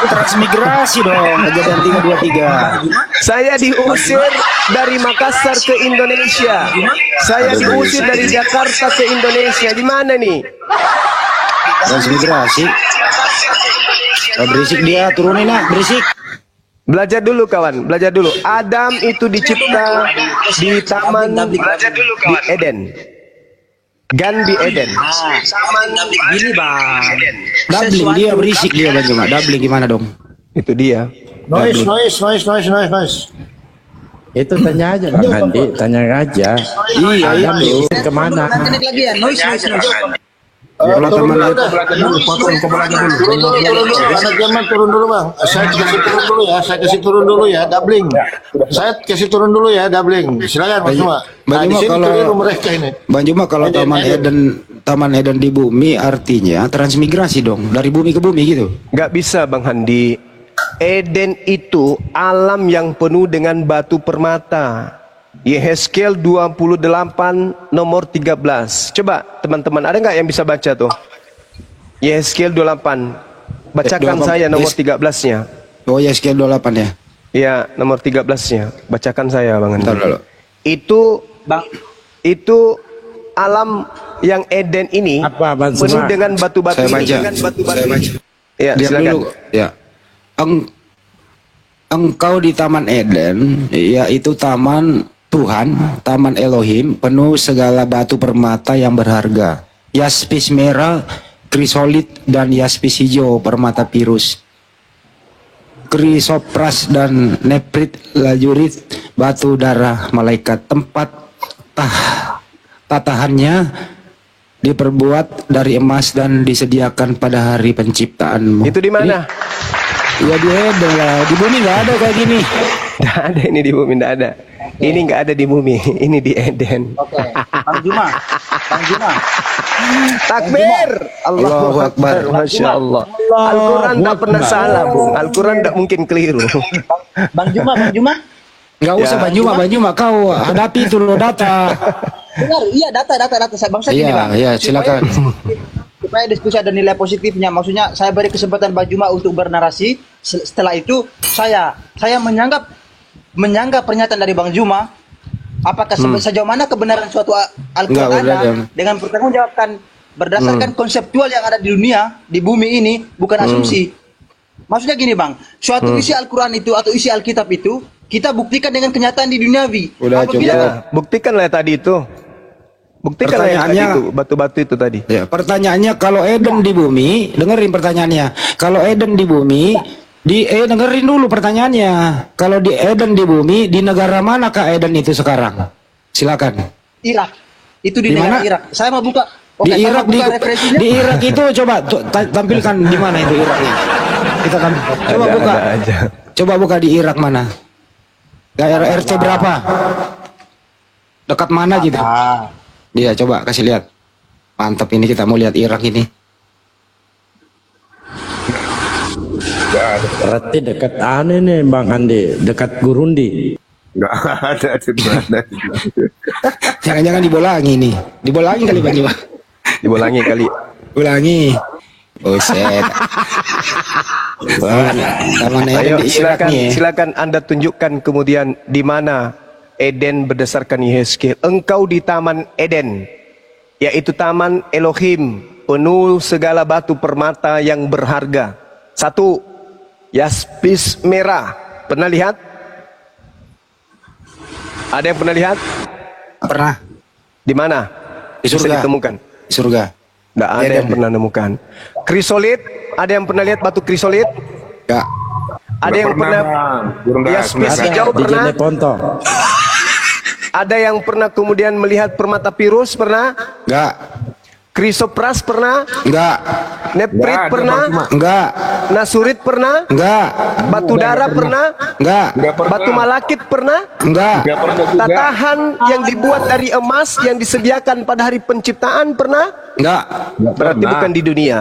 Transmigrasi dong. Kejadian 323. Saya diusir dari Makassar ke Indonesia. Saya diusir dari Jakarta ke Indonesia. Di mana nih? Transmigrasi. Berisik dia, turunin lah, berisik. Belajar dulu kawan, belajar dulu. Adam itu dicipta di taman di Eden. Gan di Eden. Gini Bang. Doubling dia, berisik dia Bang Zuma. Doubling gimana dong? Itu dia. Noise. Itu tanya aja Bang Handi, tanya aja. Iya, Adam itu. diusir kemana? Nanti lagi ya, noise. Turun dulu, anak zaman turun dulu Bang. Saya kasih turun dulu ya, doubling. Saya kasih turun dulu ya, doubling. Silakan Bang Zuma. Bang Zuma, kalau mereka ini. Bang Zuma, kalau Taman Eden di bumi artinya transmigrasi dong, dari bumi ke bumi gitu. Gak bisa Bang Handi. Eden itu alam yang penuh dengan batu permata. Yehezkiel 28 nomor 13. Coba teman-teman, ada nggak yang bisa baca tuh? Yehezkiel 28. Bacakan 28. saya nomor 13-nya. Oh, Yehezkiel 28 ya. Iya, nomor 13-nya. Bacakan saya Bang Andi. Bentar dulu. Itu alam yang Eden ini Apa, Bang penuh Zuma? dengan batu-batu Saya baca. Ya, Diam silakan. dulu. Ya. Engkau di Taman Eden, yaitu taman Tuhan, taman Elohim, penuh segala batu permata yang berharga. Yaspis merah, krisolit, dan yaspis hijau, permata pirus. Krisopras dan neprit, lajurit, batu darah malaikat. Tempat tatahannya diperbuat dari emas dan disediakan pada hari penciptaanmu. Itu di mana? Ya di Eden lah, di bumi nggak ada kayak gini. Nggak ada ini di bumi, nggak ada. Ini nggak ada di bumi, ini di Eden. Oke, Bang Zuma. Takbir, Allahu Akbar, Masya Allah. Al-Quran tak pernah salah, Bung. Al-Quran tak mungkin keliru. Bang Zuma. Nggak usah Ya. Bang Zuma, kau hadapi itu lo data. Dengar, iya data. Bang saya gini Bang. Iya, silakan. Supaya diskusi ada nilai positifnya. Maksudnya saya beri kesempatan Bang Zuma untuk bernarasi. Setelah itu saya menyanggap pernyataan dari Bang Zuma. Apakah sejauh mana kebenaran suatu Al-Quran ada dengan bertanggungjawabkan berdasarkan konseptual yang ada di dunia, di bumi ini, bukan asumsi. Maksudnya gini Bang, suatu isi Al-Quran itu atau isi Alkitab itu kita buktikan dengan kenyataan di duniawi. Udah, Apabila Ya, buktikanlah tadi itu. Buktikan yang tadi Pertanyaannya- itu, batu-batu itu tadi. Ya, pertanyaannya kalau Eden di bumi, dengerin pertanyaannya. Kalau Eden di bumi, dengerin dulu pertanyaannya. Kalau di Eden di bumi, di negara manakah Eden itu sekarang? Silakan. Irak. Itu Di di negara mana? Irak. Saya mau buka. Di saya Irak mau buka referensinya. di Irak itu coba tampilkan di mana itu Iraknya. Kita tampilkan. Coba Ada- buka. ada aja. Coba buka di Irak mana? Daerah RT berapa? Dekat mana gitu? Iya, coba kasih lihat. Mantap, ini kita mau lihat Irak ini. Berarti dekat aneh nih Bang Andi, dekat Gurundi. Nggak ada di mana. Jangan-jangan dibolangi nih. Dibolangi kali Bang Juma. Dibolangi kali. Ulangi. Buset. Wah, taman Ayo Eden di Irak silakan, nih. silakan Anda tunjukkan kemudian di mana Eden berdasarkan Yehezkiel. Engkau di Taman Eden, yaitu Taman Elohim, penuh segala batu permata yang berharga. 1. Yaspis merah. Pernah lihat? Ada yang pernah lihat? Pernah Di mana? di Bisa surga. ditemukan? Di surga. Tidak ada Eden. yang pernah nemukan. Krisolit, ada yang pernah lihat batu krisolit? Enggak. Ada yang pernah? Bang. Burung Yaspis Ada. hijau Di pernah? Jeneponto. Ada yang pernah kemudian melihat permata pirus pernah? Enggak. Krisopras pernah? Enggak. Neprit Nggak ada, pernah? Bang Cuma. Enggak. Nasurit pernah? Enggak. Batu dara pernah? Enggak. Nggak pernah. Batu malakit pernah? Enggak. Nggak pernah juga. Tatahan yang dibuat dari emas yang disediakan pada hari penciptaan pernah? Enggak. Berarti pernah. bukan di dunia.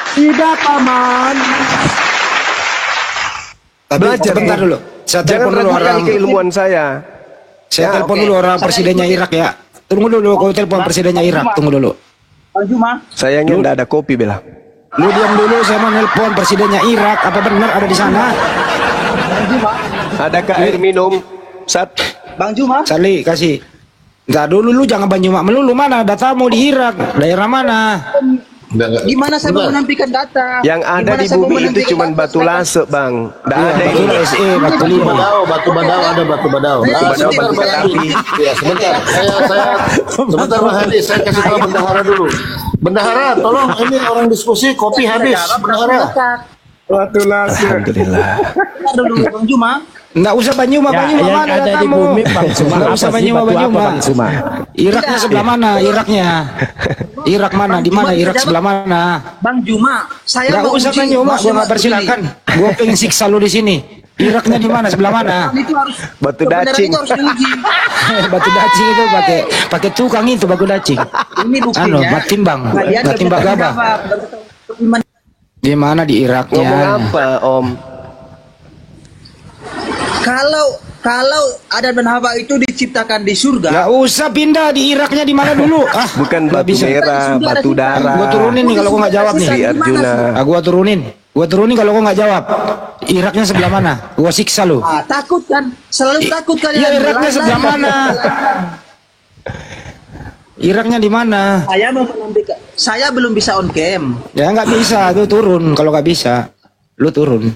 Tidak paman. Tapi Belajar sebentar ya. dulu. Saya Jangan telepon dulu ragukan orang. keilmuan saya. Saya Ya, telepon oke. dulu orang presidennya Irak ya. Tunggu dulu, kau telepon presidennya Irak. Tunggu dulu. Bang Juma. Sayangnya tidak ada kopi, Bella. Lu diam dulu, saya mau nelpon presidennya Irak. Apa benar ada di sana? Adakah air minum? Sat. Bang Juma. Sali, kasih. Entar dulu lu jangan Banyumak melulu, mana datamu di Irak? Daerah mana? Gimana saya mau menampilkan data? Yang ada Gimana di saya mau bumi itu menampilkan cuma data? batu lase, Bang. Tidak Iya, ada batu yang SE, batu Batu lima. badau, batu badau ada batu badau. Batu badau, Sebentar, batu Bang api. Hadi. Ya, sebentar. Sebentar Bang Hadi, saya kasih tahu bendahara dulu. Bendahara, tolong ini orang diskusi, kopi habis. Bendahara. Batu lasir. Alhamdulillah. Bentar dulu Bang Juma. Enggak usah Banyumak, Ya, Banyumak yang mana ada di datamu? bumi Bang Suma. Enggak Apa usah sih Banyumak, batu apa Banyumak. Bang Suma? Iraknya sebelah mana? Iraknya. Irak mana? Di mana? Irak sebelah mana? Bang Juma, saya Enggak mau usah uji Banyumak, gua maksud enggak persilakan. Gua pengen siksa lu di sini. Iraknya di mana? Sebelah mana? Itu harus Batu kebenaran dacing. itu harus diuji. Batu dacing itu pakai tukang itu batu dacing. Ini buktinya. Anu, batimbang, Kalian batimbang udah gabah. beriman. Di mana di Ngomong Iraknya? apa, Om? Kalau Adam dan Hawa itu diciptakan di surga, Enggak usah pindah di Iraknya di mana dulu? Ah, Bukan nggak batu bisa. merah, batu darah. Gua turunin nih kalau gua nggak jawab nih. Sri Arjuna. Ah, gua turunin. Gua turunin kalau gua nggak jawab. Iraknya sebelah mana? Gua siksa lu. takut kan? Selalu takut kalian. Iya, Iraknya sebelah mana? Iraknya di mana? Saya mau menampilkan. Saya belum bisa on cam. Ya nggak bisa, tuh turun. Kalau nggak bisa, lu turun.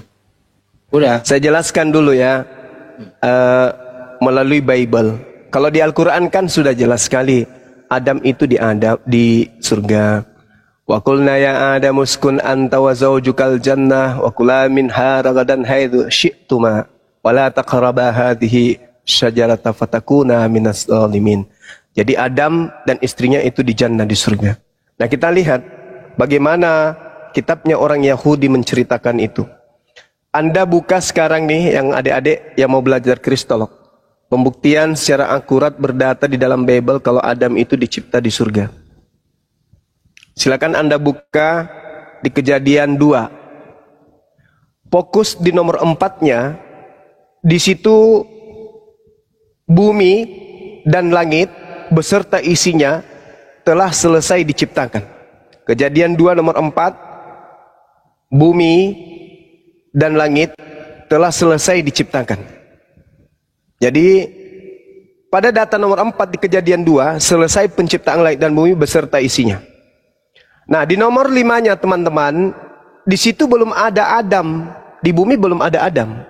Udah. Saya jelaskan dulu ya. Melalui Bible. Kalau di Al-Quran kan sudah jelas sekali. Adam itu di surga. Wa qulna ya Adam uskun anta wa zawjukal jannah wa kula minha ragadan haitsu syi'tuma wa la taqraba hadhihi syajarata fatakuna minas zalimin. Jadi Adam dan istrinya itu di jannah, di surga. Nah, kita lihat bagaimana kitabnya orang Yahudi menceritakan itu. Anda buka sekarang nih yang adik-adik yang mau belajar kristolog. Pembuktian secara akurat berdata di dalam Bible kalau Adam itu dicipta di surga. Silakan Anda buka di Kejadian 2. Fokus di nomor 4-nya. Di situ bumi dan langit beserta isinya telah selesai diciptakan. Kejadian 2 nomor 4. Bumi dan langit telah selesai diciptakan. Jadi pada data nomor 4 di Kejadian 2 selesai penciptaan langit dan bumi beserta isinya. Nah, di nomor 5-nya teman-teman, di situ belum ada Adam, di bumi belum ada Adam.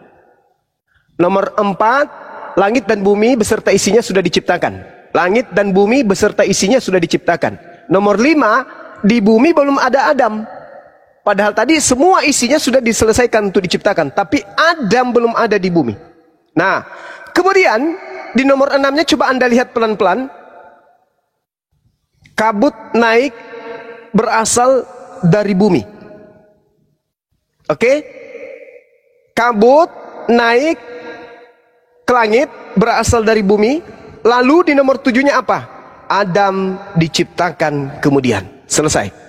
Nomor 4, langit dan bumi beserta isinya sudah diciptakan. Langit dan bumi beserta isinya sudah diciptakan. Nomor 5, di bumi belum ada Adam. Padahal tadi semua isinya sudah diselesaikan untuk diciptakan. Tapi Adam belum ada di bumi. Nah, kemudian di nomor 6-nya coba Anda lihat pelan-pelan. Kabut naik berasal dari bumi. Oke? Kabut naik ke langit berasal dari bumi. Lalu di nomor 7-nya apa? Adam diciptakan kemudian. Selesai.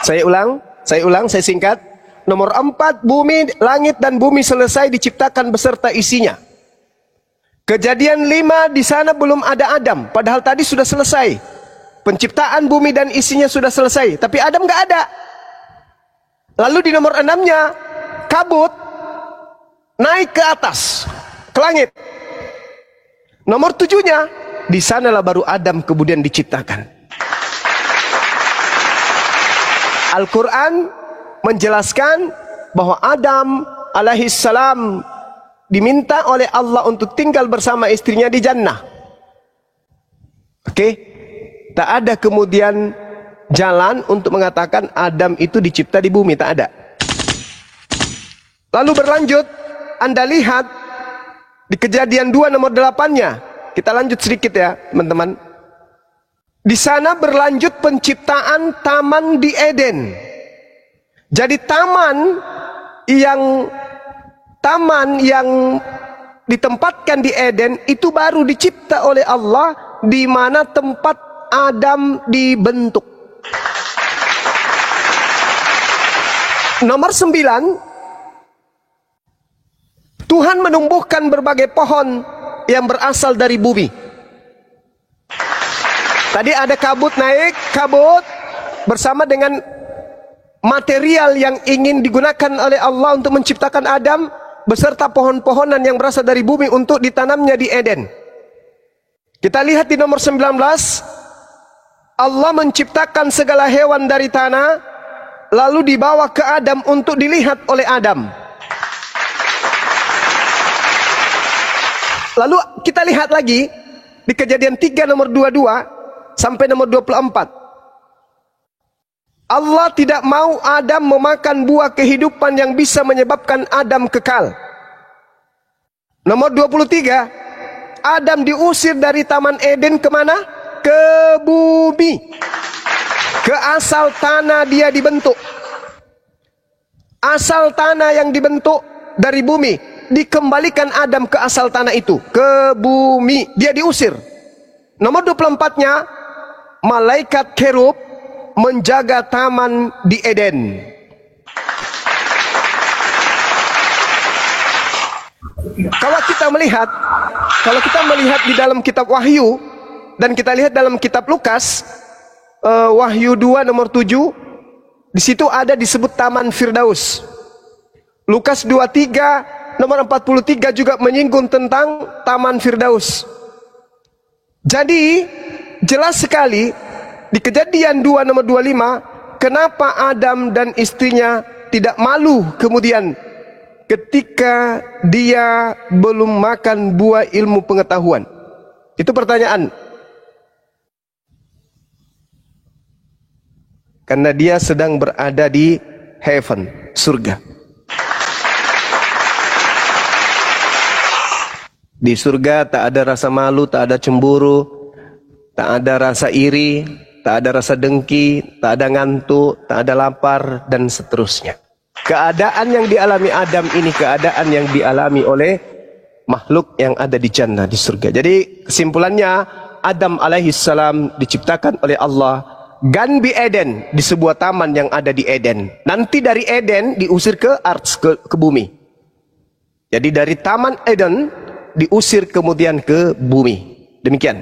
Saya ulang, saya singkat. Nomor 4, bumi, langit dan bumi selesai diciptakan beserta isinya. Kejadian 5, di sana belum ada Adam. Padahal tadi sudah selesai. Penciptaan bumi dan isinya sudah selesai. Tapi Adam nggak ada. Lalu di nomor 6-nya, kabut naik ke atas, ke langit. Nomor 7-nya, di sanalah baru Adam kemudian diciptakan. Al-Quran menjelaskan bahwa Adam alaihissalam diminta oleh Allah untuk tinggal bersama istrinya di jannah. Oke? Tak ada kemudian jalan untuk mengatakan Adam itu dicipta di bumi, tak ada. Lalu berlanjut, Anda lihat di Kejadian 2 nomor 8-nya. Kita lanjut sedikit ya, teman-teman. Di sana berlanjut penciptaan taman di Eden. Jadi taman yang ditempatkan di Eden itu baru dicipta oleh Allah, di mana tempat Adam dibentuk. Nomor 9, Tuhan menumbuhkan berbagai pohon yang berasal dari bumi. Tadi ada kabut naik, kabut bersama dengan material yang ingin digunakan oleh Allah untuk menciptakan Adam beserta pohon-pohonan yang berasal dari bumi untuk ditanamnya di Eden. Kita lihat di nomor 19, Allah menciptakan segala hewan dari tanah lalu dibawa ke Adam untuk dilihat oleh Adam. Lalu kita lihat lagi di Kejadian 3 nomor 22 sampai nomor 24. Allah tidak mau Adam memakan buah kehidupan yang bisa menyebabkan Adam kekal. Nomor 23, Adam diusir dari Taman Eden kemana? Ke bumi. Ke asal tanah dia dibentuk. Asal tanah yang dibentuk dari bumi. Dikembalikan Adam ke asal tanah itu, ke bumi. Dia diusir. Nomor 24-nya, malaikat kerub menjaga taman di Eden. Kalau kita melihat di dalam kitab Wahyu dan kita lihat dalam kitab Lukas, Wahyu 2 nomor 7, di situ ada disebut Taman Firdaus. Lukas 23 nomor 43 juga menyinggung tentang Taman Firdaus. Jadi jelas sekali di Kejadian 2 nomor 25, kenapa Adam dan istrinya tidak malu kemudian ketika dia belum makan buah ilmu pengetahuan? Itu pertanyaan. Karena dia sedang berada di heaven, surga. Di surga tak ada rasa malu, tak ada cemburu, tak ada rasa iri, tak ada rasa dengki, tak ada ngantuk, tak ada lapar, dan seterusnya. Keadaan yang dialami Adam ini keadaan yang dialami oleh makhluk yang ada di jannah, di surga. Jadi kesimpulannya, Adam alaihissalam diciptakan oleh Allah Gan bi Eden, di sebuah taman yang ada di Eden. Nanti dari Eden diusir ke Ars, ke bumi. Jadi dari Taman Eden diusir kemudian ke bumi. Demikian.